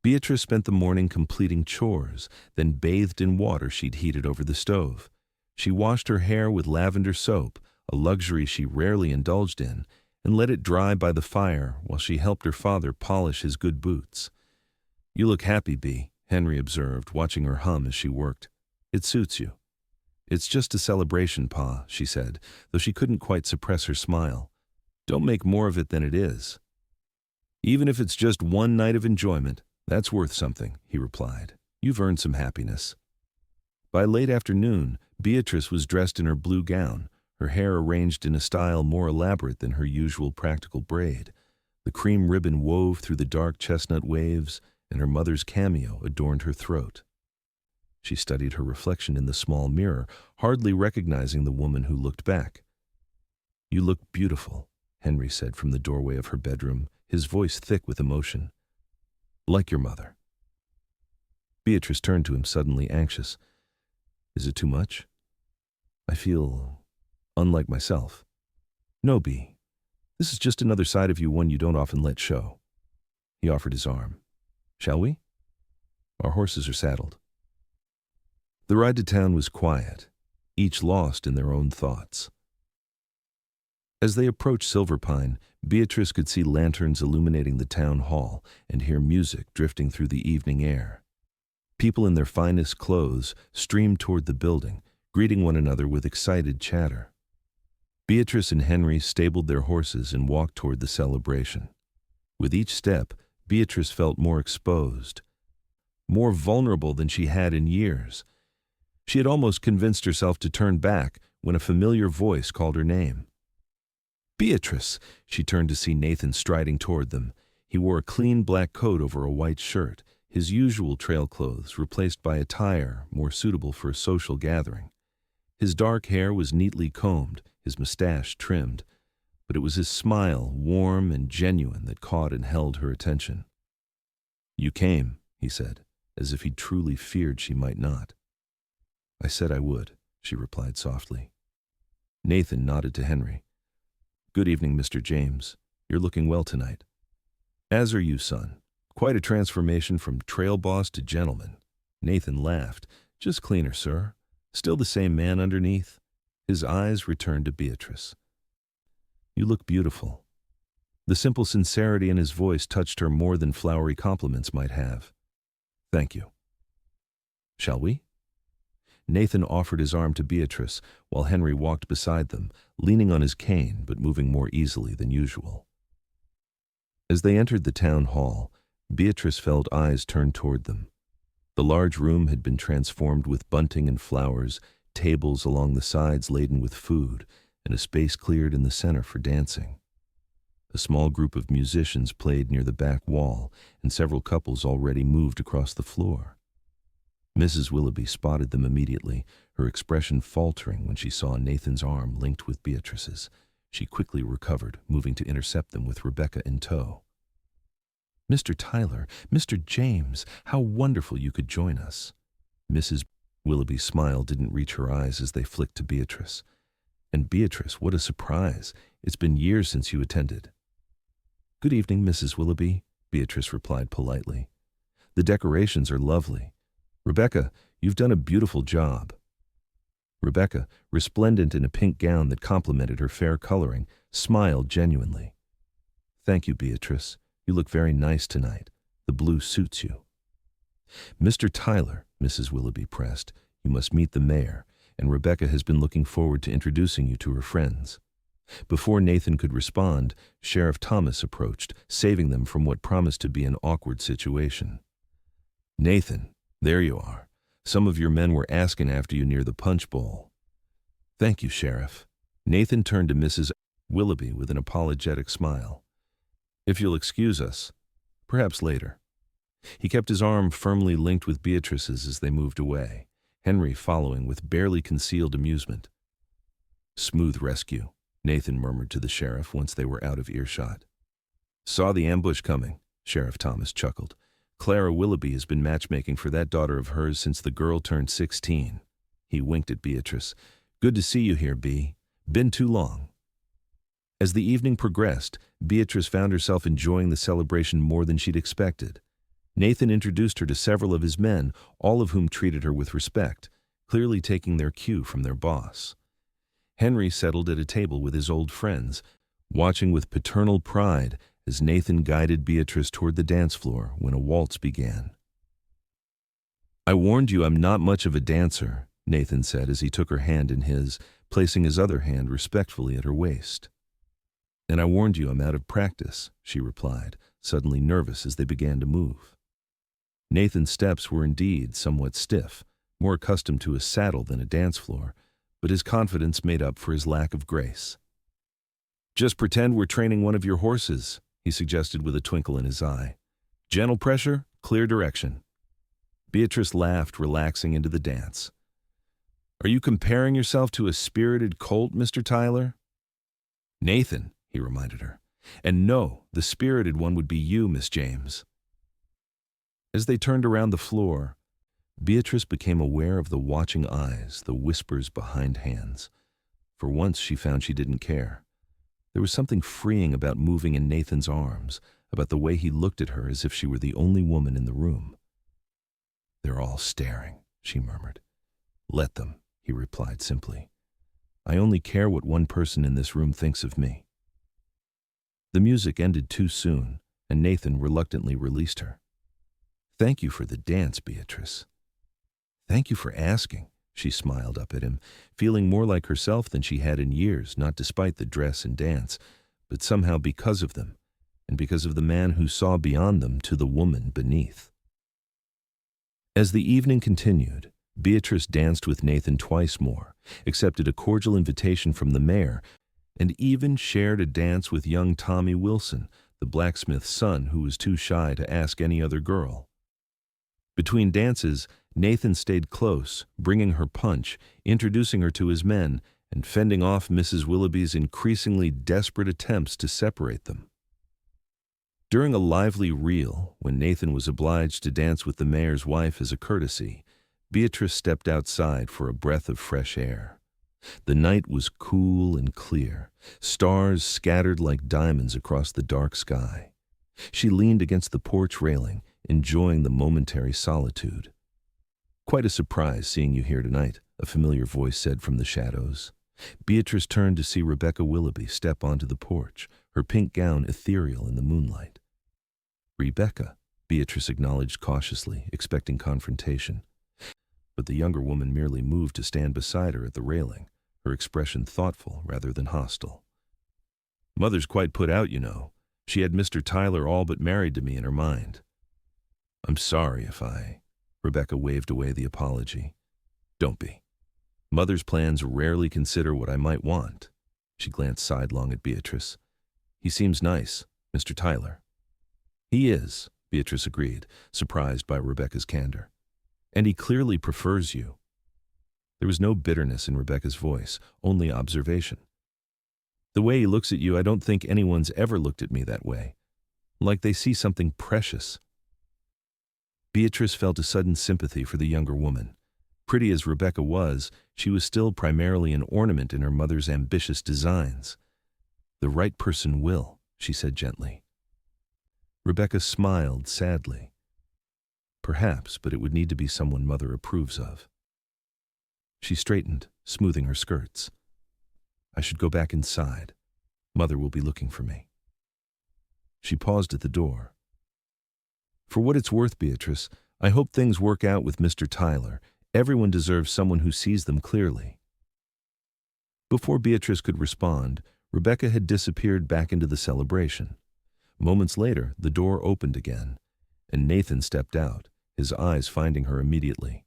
Beatrice spent the morning completing chores, then bathed in water she'd heated over the stove. She washed her hair with lavender soap, a luxury she rarely indulged in, and let it dry by the fire while she helped her father polish his good boots. You look happy, Bea, Henry observed, watching her hum as she worked. It suits you. It's just a celebration, Pa, she said, though she couldn't quite suppress her smile. Don't make more of it than it is. Even if it's just one night of enjoyment, that's worth something, he replied. You've earned some happiness. By late afternoon, Beatrice was dressed in her blue gown, her hair arranged in a style more elaborate than her usual practical braid. The cream ribbon wove through the dark chestnut waves, and her mother's cameo adorned her throat. She studied her reflection in the small mirror, hardly recognizing the woman who looked back. You look beautiful, Henry said from the doorway of her bedroom, his voice thick with emotion. Like your mother. Beatrice turned to him, suddenly anxious. Is it too much? I feel unlike myself. No, Bea. This is just another side of you, one you don't often let show. He offered his arm. Shall we? Our horses are saddled." The ride to town was quiet, each lost in their own thoughts. As they approached Silverpine, Beatrice could see lanterns illuminating the town hall and hear music drifting through the evening air. People in their finest clothes streamed toward the building, greeting one another with excited chatter. Beatrice and Henry stabled their horses and walked toward the celebration. With each step, Beatrice felt more exposed, more vulnerable than she had in years. She had almost convinced herself to turn back when a familiar voice called her name. "Beatrice!" She turned to see Nathan striding toward them. He wore a clean black coat over a white shirt, his usual trail clothes replaced by attire more suitable for a social gathering. His dark hair was neatly combed, his mustache trimmed, but it was his smile, warm and genuine, that caught and held her attention. "You came," he said, as if he truly feared she might not. "I said I would," she replied softly. Nathan nodded to Henry. "Good evening, Mr. James. You're looking well tonight." "As are you, son. Quite a transformation from trail boss to gentleman." Nathan laughed. "Just cleaner, sir. Still the same man underneath." His eyes returned to Beatrice. "You look beautiful." The simple sincerity in his voice touched her more than flowery compliments might have. "Thank you." "Shall we?" Nathan offered his arm to Beatrice, while Henry walked beside them, leaning on his cane but moving more easily than usual. As they entered the town hall, Beatrice felt eyes turned toward them. The large room had been transformed with bunting and flowers, tables along the sides laden with food, and a space cleared in the center for dancing. A small group of musicians played near the back wall, and several couples already moved across the floor. Mrs. Willoughby spotted them immediately, her expression faltering when she saw Nathan's arm linked with Beatrice's. She quickly recovered, moving to intercept them with Rebecca in tow. "Mr. Tyler, Mr. James, how wonderful you could join us." Mrs. Willoughby's smile didn't reach her eyes as they flicked to Beatrice. "And Beatrice, what a surprise. It's been years since you attended." "Good evening, Mrs. Willoughby," Beatrice replied politely. "The decorations are lovely. Rebecca, you've done a beautiful job." Rebecca, resplendent in a pink gown that complemented her fair coloring, smiled genuinely. "Thank you, Beatrice. You look very nice tonight. The blue suits you." "Mr. Tyler," Mrs. Willoughby pressed, "you must meet the mayor, and Rebecca has been looking forward to introducing you to her friends." Before Nathan could respond, Sheriff Thomas approached, saving them from what promised to be an awkward situation. "Nathan, there you are. Some of your men were asking after you near the punch bowl." "Thank you, Sheriff." Nathan turned to Mrs. Willoughby with an apologetic smile. "If you'll excuse us, perhaps later." He kept his arm firmly linked with Beatrice's as they moved away, Henry following with barely concealed amusement. "Smooth rescue," Nathan murmured to the sheriff once they were out of earshot. "Saw the ambush coming," Sheriff Thomas chuckled. "Clara Willoughby has been matchmaking for that daughter of hers since the girl turned 16. He winked at Beatrice. "Good to see you here, Bea. Been too long." As the evening progressed, Beatrice found herself enjoying the celebration more than she'd expected. Nathan introduced her to several of his men, all of whom treated her with respect, clearly taking their cue from their boss. Henry settled at a table with his old friends, watching with paternal pride as Nathan guided Beatrice toward the dance floor when a waltz began. "I warned you I'm not much of a dancer," Nathan said as he took her hand in his, placing his other hand respectfully at her waist. "And I warned you I'm out of practice," she replied, suddenly nervous as they began to move. Nathan's steps were indeed somewhat stiff, more accustomed to a saddle than a dance floor, but his confidence made up for his lack of grace. "Just pretend we're training one of your horses," he suggested with a twinkle in his eye. "Gentle pressure, clear direction." Beatrice laughed, relaxing into the dance. "Are you comparing yourself to a spirited colt, Mr. Tyler?" "Nathan," he reminded her. "And no, the spirited one would be you, Miss James." As they turned around the floor, Beatrice became aware of the watching eyes, the whispers behind hands. For once she found she didn't care. There was something freeing about moving in Nathan's arms, about the way he looked at her as if she were the only woman in the room. They're all staring, she murmured. Let them, he replied simply. I only care what one person in this room thinks of me. The music ended too soon, and Nathan reluctantly released her. Thank you for the dance, Beatrice. Thank you for asking, she smiled up at him, feeling more like herself than she had in years, not despite the dress and dance, but somehow because of them, and because of the man who saw beyond them to the woman beneath. As the evening continued, Beatrice danced with Nathan twice more, accepted a cordial invitation from the mayor, and even shared a dance with young Tommy Wilson, the blacksmith's son who was too shy to ask any other girl. Between dances, Nathan stayed close, bringing her punch, introducing her to his men, and fending off Mrs. Willoughby's increasingly desperate attempts to separate them. During a lively reel, when Nathan was obliged to dance with the mayor's wife as a courtesy, Beatrice stepped outside for a breath of fresh air. The night was cool and clear, stars scattered like diamonds across the dark sky. She leaned against the porch railing, enjoying the momentary solitude. Quite a surprise seeing you here tonight, a familiar voice said from the shadows. Beatrice turned to see Rebecca Willoughby step onto the porch, her pink gown ethereal in the moonlight. Rebecca, Beatrice acknowledged cautiously, expecting confrontation. But the younger woman merely moved to stand beside her at the railing, her expression thoughtful rather than hostile. Mother's quite put out, you know. She had Mr. Tyler all but married to me in her mind. I'm sorry if I... Rebecca waved away the apology. Don't be. Mother's plans rarely consider what I might want. She glanced sidelong at Beatrice. He seems nice, Mr. Tyler. He is, Beatrice agreed, surprised by Rebecca's candor. And he clearly prefers you. There was no bitterness in Rebecca's voice, only observation. The way he looks at you, I don't think anyone's ever looked at me that way. Like they see something precious. Beatrice felt a sudden sympathy for the younger woman. Pretty as Rebecca was, she was still primarily an ornament in her mother's ambitious designs. The right person will, she said gently. Rebecca smiled sadly. Perhaps, but it would need to be someone Mother approves of. She straightened, smoothing her skirts. I should go back inside. Mother will be looking for me. She paused at the door. For what it's worth, Beatrice, I hope things work out with Mr. Tyler. Everyone deserves someone who sees them clearly. Before Beatrice could respond, Rebecca had disappeared back into the celebration. Moments later, the door opened again, and Nathan stepped out, his eyes finding her immediately.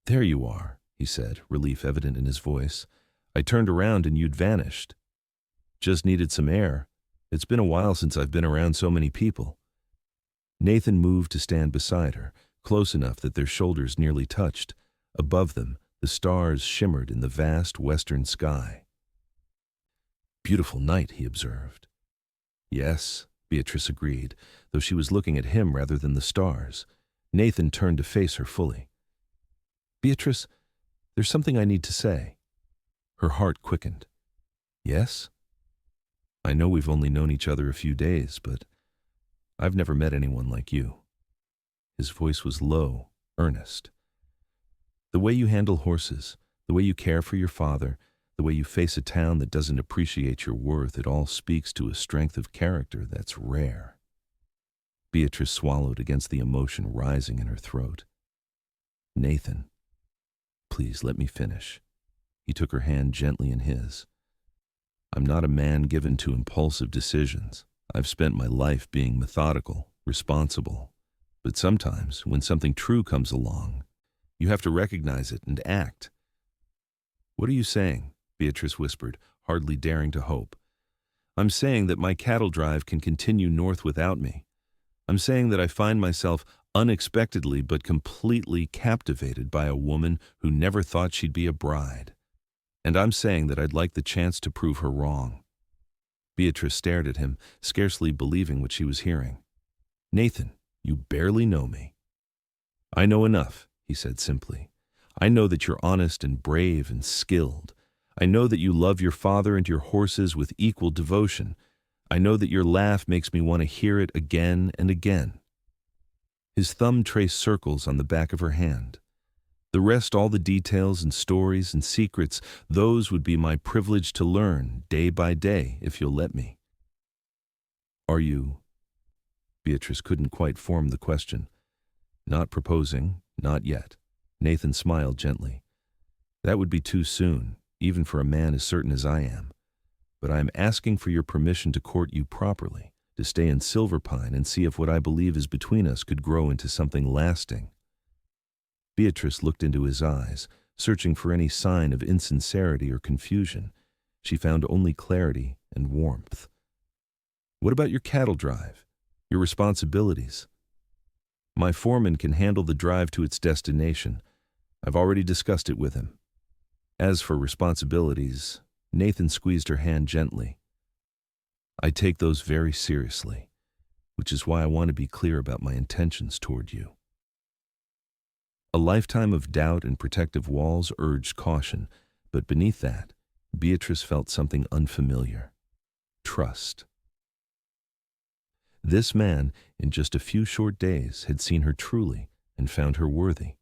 There you are, he said, relief evident in his voice. I turned around and you'd vanished. Just needed some air. It's been a while since I've been around so many people. Nathan moved to stand beside her, close enough that their shoulders nearly touched. Above them, the stars shimmered in the vast western sky. Beautiful night, he observed. Yes, Beatrice agreed, though she was looking at him rather than the stars. Nathan turned to face her fully. Beatrice, there's something I need to say. Her heart quickened. Yes? I know we've only known each other a few days, but I've never met anyone like you. His voice was low, earnest. The way you handle horses, the way you care for your father, the way you face a town that doesn't appreciate your worth, it all speaks to a strength of character that's rare. Beatrice swallowed against the emotion rising in her throat. Nathan, please let me finish. He took her hand gently in his. I'm not a man given to impulsive decisions. I've spent my life being methodical, responsible. But sometimes, when something true comes along, you have to recognize it and act. What are you saying? Beatrice whispered, hardly daring to hope. I'm saying that my cattle drive can continue north without me. I'm saying that I find myself unexpectedly but completely captivated by a woman who never thought she'd be a bride. And I'm saying that I'd like the chance to prove her wrong. Beatrice stared at him, scarcely believing what she was hearing. Nathan, you barely know me. I know enough, he said simply. I know that you're honest and brave and skilled. I know that you love your father and your horses with equal devotion. I know that your laugh makes me want to hear it again and again. His thumb traced circles on the back of her hand. The rest, all the details and stories and secrets, those would be my privilege to learn day by day, if you'll let me. Are you? Beatrice couldn't quite form the question. Not proposing, not yet. Nathan smiled gently. That would be too soon, even for a man as certain as I am. But I am asking for your permission to court you properly, to stay in Silverpine and see if what I believe is between us could grow into something lasting. Beatrice looked into his eyes, searching for any sign of insincerity or confusion. She found only clarity and warmth. What about your cattle drive? Your responsibilities? My foreman can handle the drive to its destination. I've already discussed it with him. As for responsibilities, Nathan squeezed her hand gently. I take those very seriously, which is why I want to be clear about my intentions toward you. A lifetime of doubt and protective walls urged caution, but beneath that, Beatrice felt something unfamiliar. Trust. This man, in just a few short days, had seen her truly and found her worthy.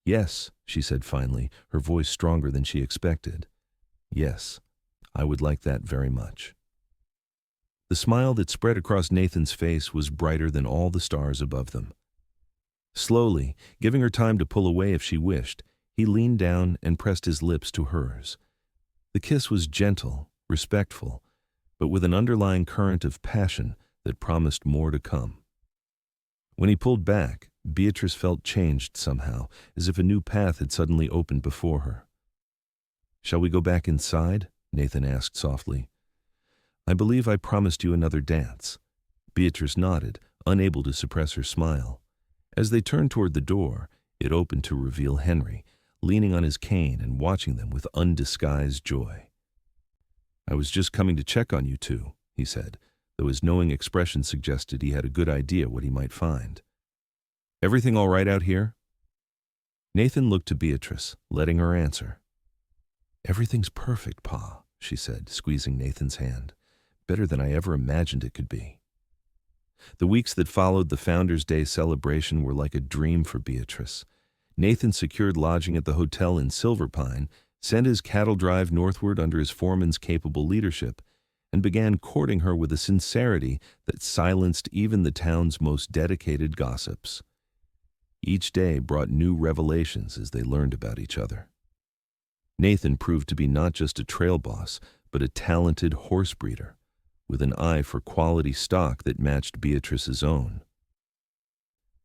Yes, she said finally, her voice stronger than she expected. Yes, I would like that very much. The smile that spread across Nathan's face was brighter than all the stars above them. Slowly, giving her time to pull away if she wished, he leaned down and pressed his lips to hers. The kiss was gentle, respectful, but with an underlying current of passion that promised more to come. When he pulled back, Beatrice felt changed somehow, as if a new path had suddenly opened before her. Shall we go back inside? Nathan asked softly. I believe I promised you another dance. Beatrice nodded, unable to suppress her smile. As they turned toward the door, it opened to reveal Henry, leaning on his cane and watching them with undisguised joy. I was just coming to check on you two, he said, though his knowing expression suggested he had a good idea what he might find. Everything all right out here? Nathan looked to Beatrice, letting her answer. Everything's perfect, Pa, she said, squeezing Nathan's hand. Better than I ever imagined it could be. The weeks that followed the Founders' Day celebration were like a dream for Beatrice. Nathan secured lodging at the hotel in Silverpine, sent his cattle drive northward under his foreman's capable leadership, and began courting her with a sincerity that silenced even the town's most dedicated gossips. Each day brought new revelations as they learned about each other. Nathan proved to be not just a trail boss, but a talented horse breeder, with an eye for quality stock that matched Beatrice's own.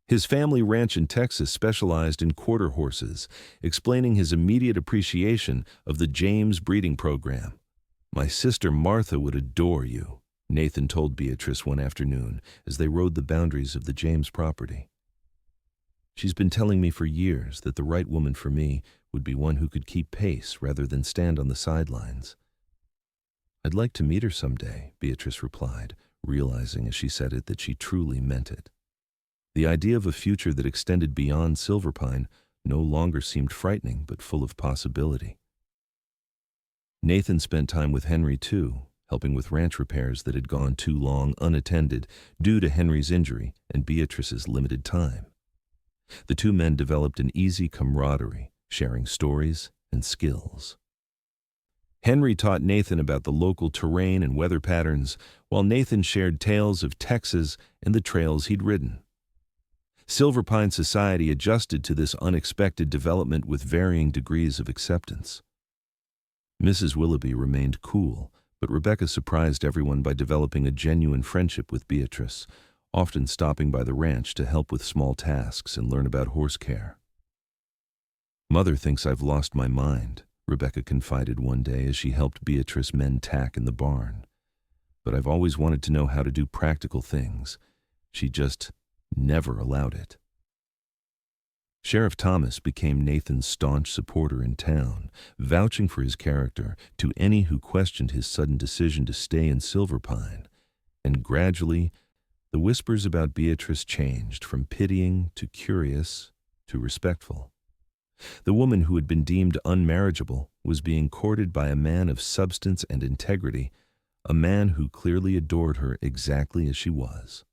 His family ranch in Texas specialized in quarter horses, explaining his immediate appreciation of the James breeding program. My sister Martha would adore you, Nathan told Beatrice one afternoon as they rode the boundaries of the James property. She's been telling me for years that the right woman for me would be one who could keep pace rather than stand on the sidelines. I'd like to meet her someday, Beatrice replied, realizing as she said it that she truly meant it. The idea of a future that extended beyond Silverpine no longer seemed frightening but full of possibility. Nathan spent time with Henry too, helping with ranch repairs that had gone too long unattended due to Henry's injury and Beatrice's limited time. The two men developed an easy camaraderie, sharing stories and skills. Henry taught Nathan about the local terrain and weather patterns, while Nathan shared tales of Texas and the trails he'd ridden. Silverpine society adjusted to this unexpected development with varying degrees of acceptance. Mrs. Willoughby remained cool, but Rebecca surprised everyone by developing a genuine friendship with Beatrice, often stopping by the ranch to help with small tasks and learn about horse care. Mother thinks I've lost my mind, Rebecca confided one day as she helped Beatrice mend tack in the barn. But I've always wanted to know how to do practical things. She just never allowed it. Sheriff Thomas became Nathan's staunch supporter in town, vouching for his character to any who questioned his sudden decision to stay in Silverpine, and gradually, the whispers about Beatrice changed from pitying to curious to respectful. The woman who had been deemed unmarriageable was being courted by a man of substance and integrity, a man who clearly adored her exactly as she was.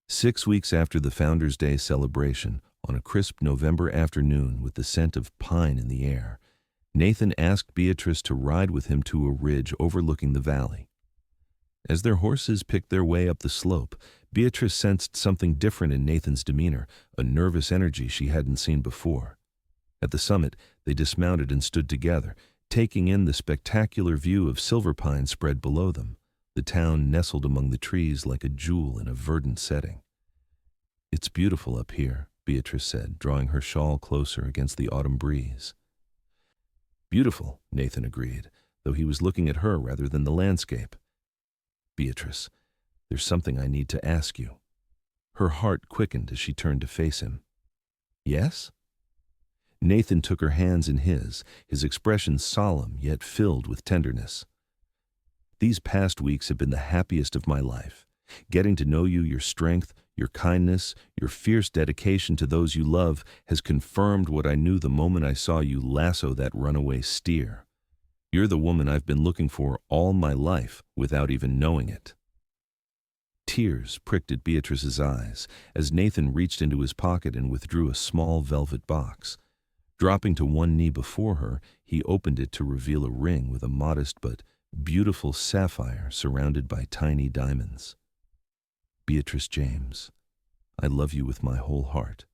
6 weeks after the Founders' Day celebration, on a crisp November afternoon with the scent of pine in the air, Nathan asked Beatrice to ride with him to a ridge overlooking the valley. As their horses picked their way up the slope, Beatrice sensed something different in Nathan's demeanor, a nervous energy she hadn't seen before. At the summit, they dismounted and stood together, taking in the spectacular view of Silver Pine spread below them, the town nestled among the trees like a jewel in a verdant setting. "It's beautiful up here," Beatrice said, drawing her shawl closer against the autumn breeze. "Beautiful," Nathan agreed, though he was looking at her rather than the landscape. "Beatrice, there's something I need to ask you." Her heart quickened as she turned to face him. "Yes?" Nathan took her hands in his expression solemn yet filled with tenderness. "These past weeks have been the happiest of my life. Getting to know you, your strength, your kindness, your fierce dedication to those you love has confirmed what I knew the moment I saw you lasso that runaway steer. You're the woman I've been looking for all my life without even knowing it." Tears pricked at Beatrice's eyes as Nathan reached into his pocket and withdrew a small velvet box. Dropping to one knee before her, he opened it to reveal a ring with a modest but beautiful sapphire surrounded by tiny diamonds. "Beatrice James, I love you with my whole heart.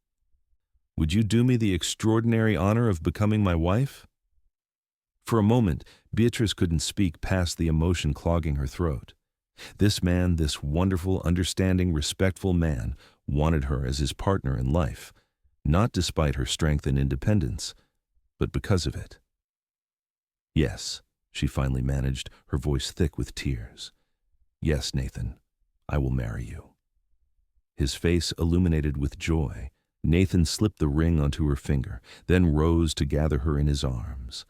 Would you do me the extraordinary honor of becoming my wife?" For a moment, Beatrice couldn't speak past the emotion clogging her throat. This man, this wonderful, understanding, respectful man, wanted her as his partner in life, not despite her strength and independence, but because of it. "Yes," she finally managed, her voice thick with tears. "Yes, Nathan, I will marry you." His face illuminated with joy. Nathan slipped the ring onto her finger, then rose to gather her in his arms.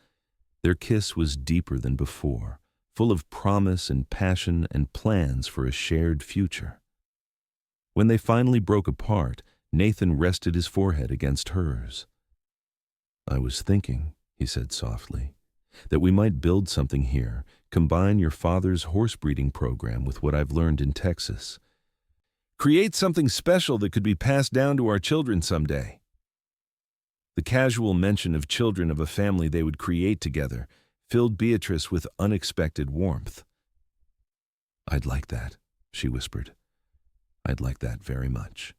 Their kiss was deeper than before, full of promise and passion and plans for a shared future. When they finally broke apart, Nathan rested his forehead against hers. "I was thinking," he said softly, "that we might build something here, combine your father's horse breeding program with what I've learned in Texas. Create something special that could be passed down to our children someday." The casual mention of children of a family they would create together filled Beatrice with unexpected warmth. "I'd like that," she whispered. "I'd like that very much."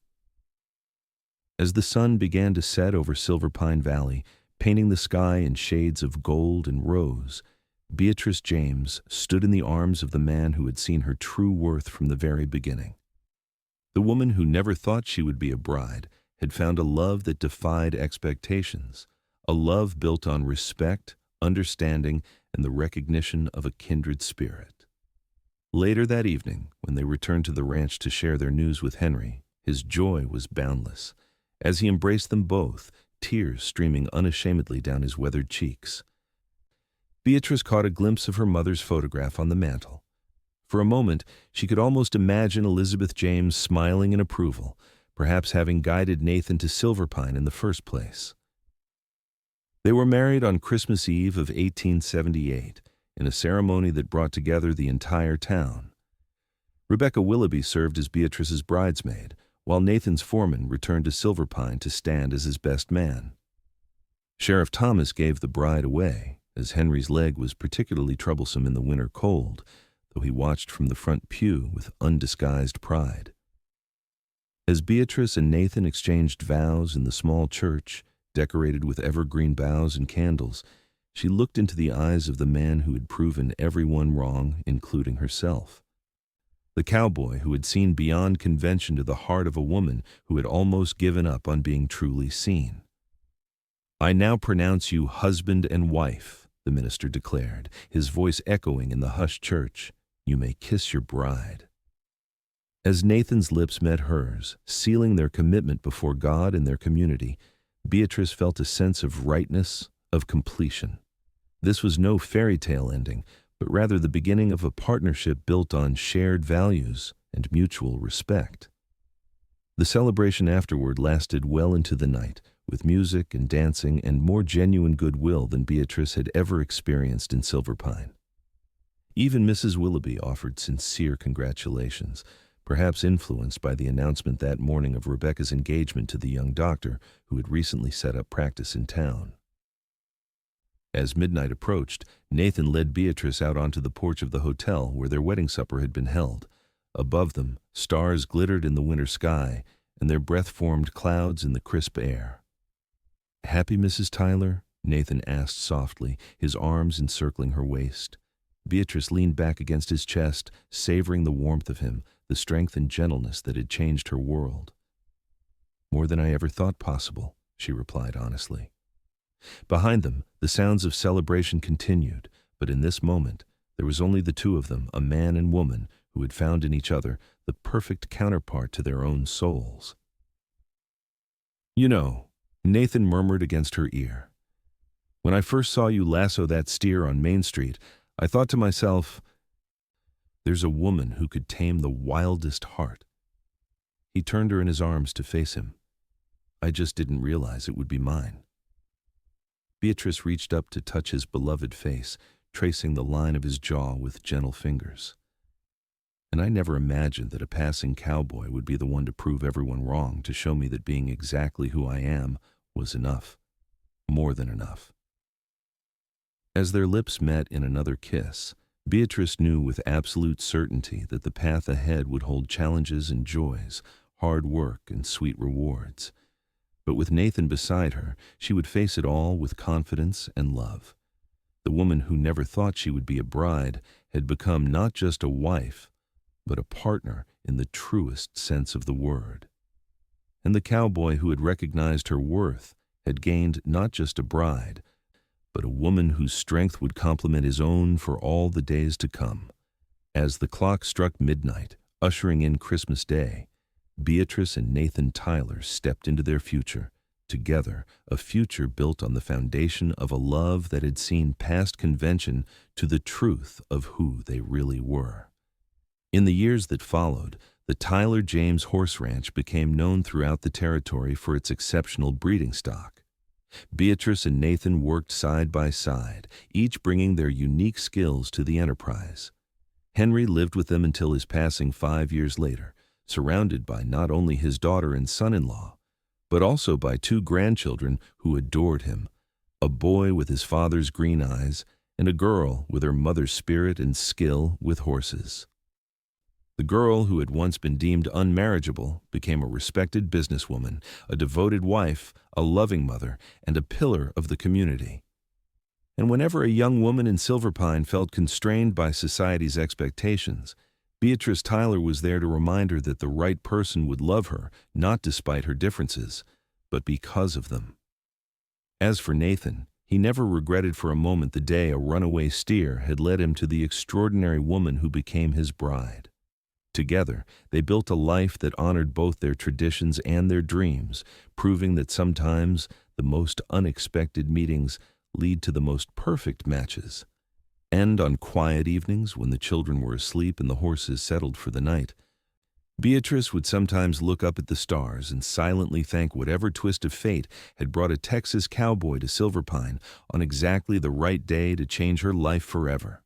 As the sun began to set over Silver Pine Valley, painting the sky in shades of gold and rose, Beatrice James stood in the arms of the man who had seen her true worth from the very beginning. The woman who never thought she would be a bride had found a love that defied expectations, a love built on respect, understanding, and the recognition of a kindred spirit. Later that evening, when they returned to the ranch to share their news with Henry, his joy was boundless. As he embraced them both, tears streaming unashamedly down his weathered cheeks. Beatrice caught a glimpse of her mother's photograph on the mantel. For a moment, she could almost imagine Elizabeth James smiling in approval, perhaps having guided Nathan to Silver Pine in the first place. They were married on Christmas Eve of 1878, in a ceremony that brought together the entire town. Rebecca Willoughby served as Beatrice's bridesmaid, while Nathan's foreman returned to Silver Pine to stand as his best man. Sheriff Thomas gave the bride away, as Henry's leg was particularly troublesome in the winter cold, though he watched from the front pew with undisguised pride. As Beatrice and Nathan exchanged vows in the small church, decorated with evergreen boughs and candles, she looked into the eyes of the man who had proven everyone wrong, including herself. The cowboy who had seen beyond convention to the heart of a woman who had almost given up on being truly seen. "I now pronounce you husband and wife," the minister declared, his voice echoing in the hushed church. "You may kiss your bride." As Nathan's lips met hers, sealing their commitment before God and their community, Beatrice felt a sense of rightness, of completion. This was no fairy tale ending, but rather the beginning of a partnership built on shared values and mutual respect. The celebration afterward lasted well into the night, with music and dancing and more genuine goodwill than Beatrice had ever experienced in Silver Pine. Even Mrs. Willoughby offered sincere congratulations, perhaps influenced by the announcement that morning of Rebecca's engagement to the young doctor who had recently set up practice in town. As midnight approached, Nathan led Beatrice out onto the porch of the hotel where their wedding supper had been held. Above them, stars glittered in the winter sky, and their breath formed clouds in the crisp air. "Happy, Mrs. Tyler?" Nathan asked softly, his arms encircling her waist. Beatrice leaned back against his chest, savoring the warmth of him, the strength and gentleness that had changed her world. "More than I ever thought possible," she replied honestly. Behind them, the sounds of celebration continued, but in this moment, there was only the two of them, a man and woman, who had found in each other the perfect counterpart to their own souls. "You know," Nathan murmured against her ear, "when I first saw you lasso that steer on Main Street, I thought to myself, there's a woman who could tame the wildest heart." He turned her in his arms to face him. "I just didn't realize it would be mine." Beatrice reached up to touch his beloved face, tracing the line of his jaw with gentle fingers. "And I never imagined that a passing cowboy would be the one to prove everyone wrong, to show me that being exactly who I am was enough, more than enough." As their lips met in another kiss, Beatrice knew with absolute certainty that the path ahead would hold challenges and joys, hard work and sweet rewards. But with Nathan beside her, she would face it all with confidence and love. The woman who never thought she would be a bride had become not just a wife, but a partner in the truest sense of the word. And the cowboy who had recognized her worth had gained not just a bride, but a woman whose strength would complement his own for all the days to come. As the clock struck midnight, ushering in Christmas Day, Beatrice and Nathan Tyler stepped into their future, together, a future built on the foundation of a love that had seen past convention to the truth of who they really were. In the years that followed, the Tyler James Horse Ranch became known throughout the territory for its exceptional breeding stock. Beatrice and Nathan worked side by side, each bringing their unique skills to the enterprise. Henry lived with them until his passing 5 years later, surrounded by not only his daughter and son-in-law, but also by 2 grandchildren who adored him, a boy with his father's green eyes and a girl with her mother's spirit and skill with horses. The girl, who had once been deemed unmarriageable, became a respected businesswoman, a devoted wife, a loving mother, and a pillar of the community. And whenever a young woman in Silver Pine felt constrained by society's expectations, Beatrice Tyler was there to remind her that the right person would love her, not despite her differences, but because of them. As for Nathan, he never regretted for a moment the day a runaway steer had led him to the extraordinary woman who became his bride. Together, they built a life that honored both their traditions and their dreams, proving that sometimes the most unexpected meetings lead to the most perfect matches. And on quiet evenings, when the children were asleep and the horses settled for the night, Beatrice would sometimes look up at the stars and silently thank whatever twist of fate had brought a Texas cowboy to Silver Pine on exactly the right day to change her life forever.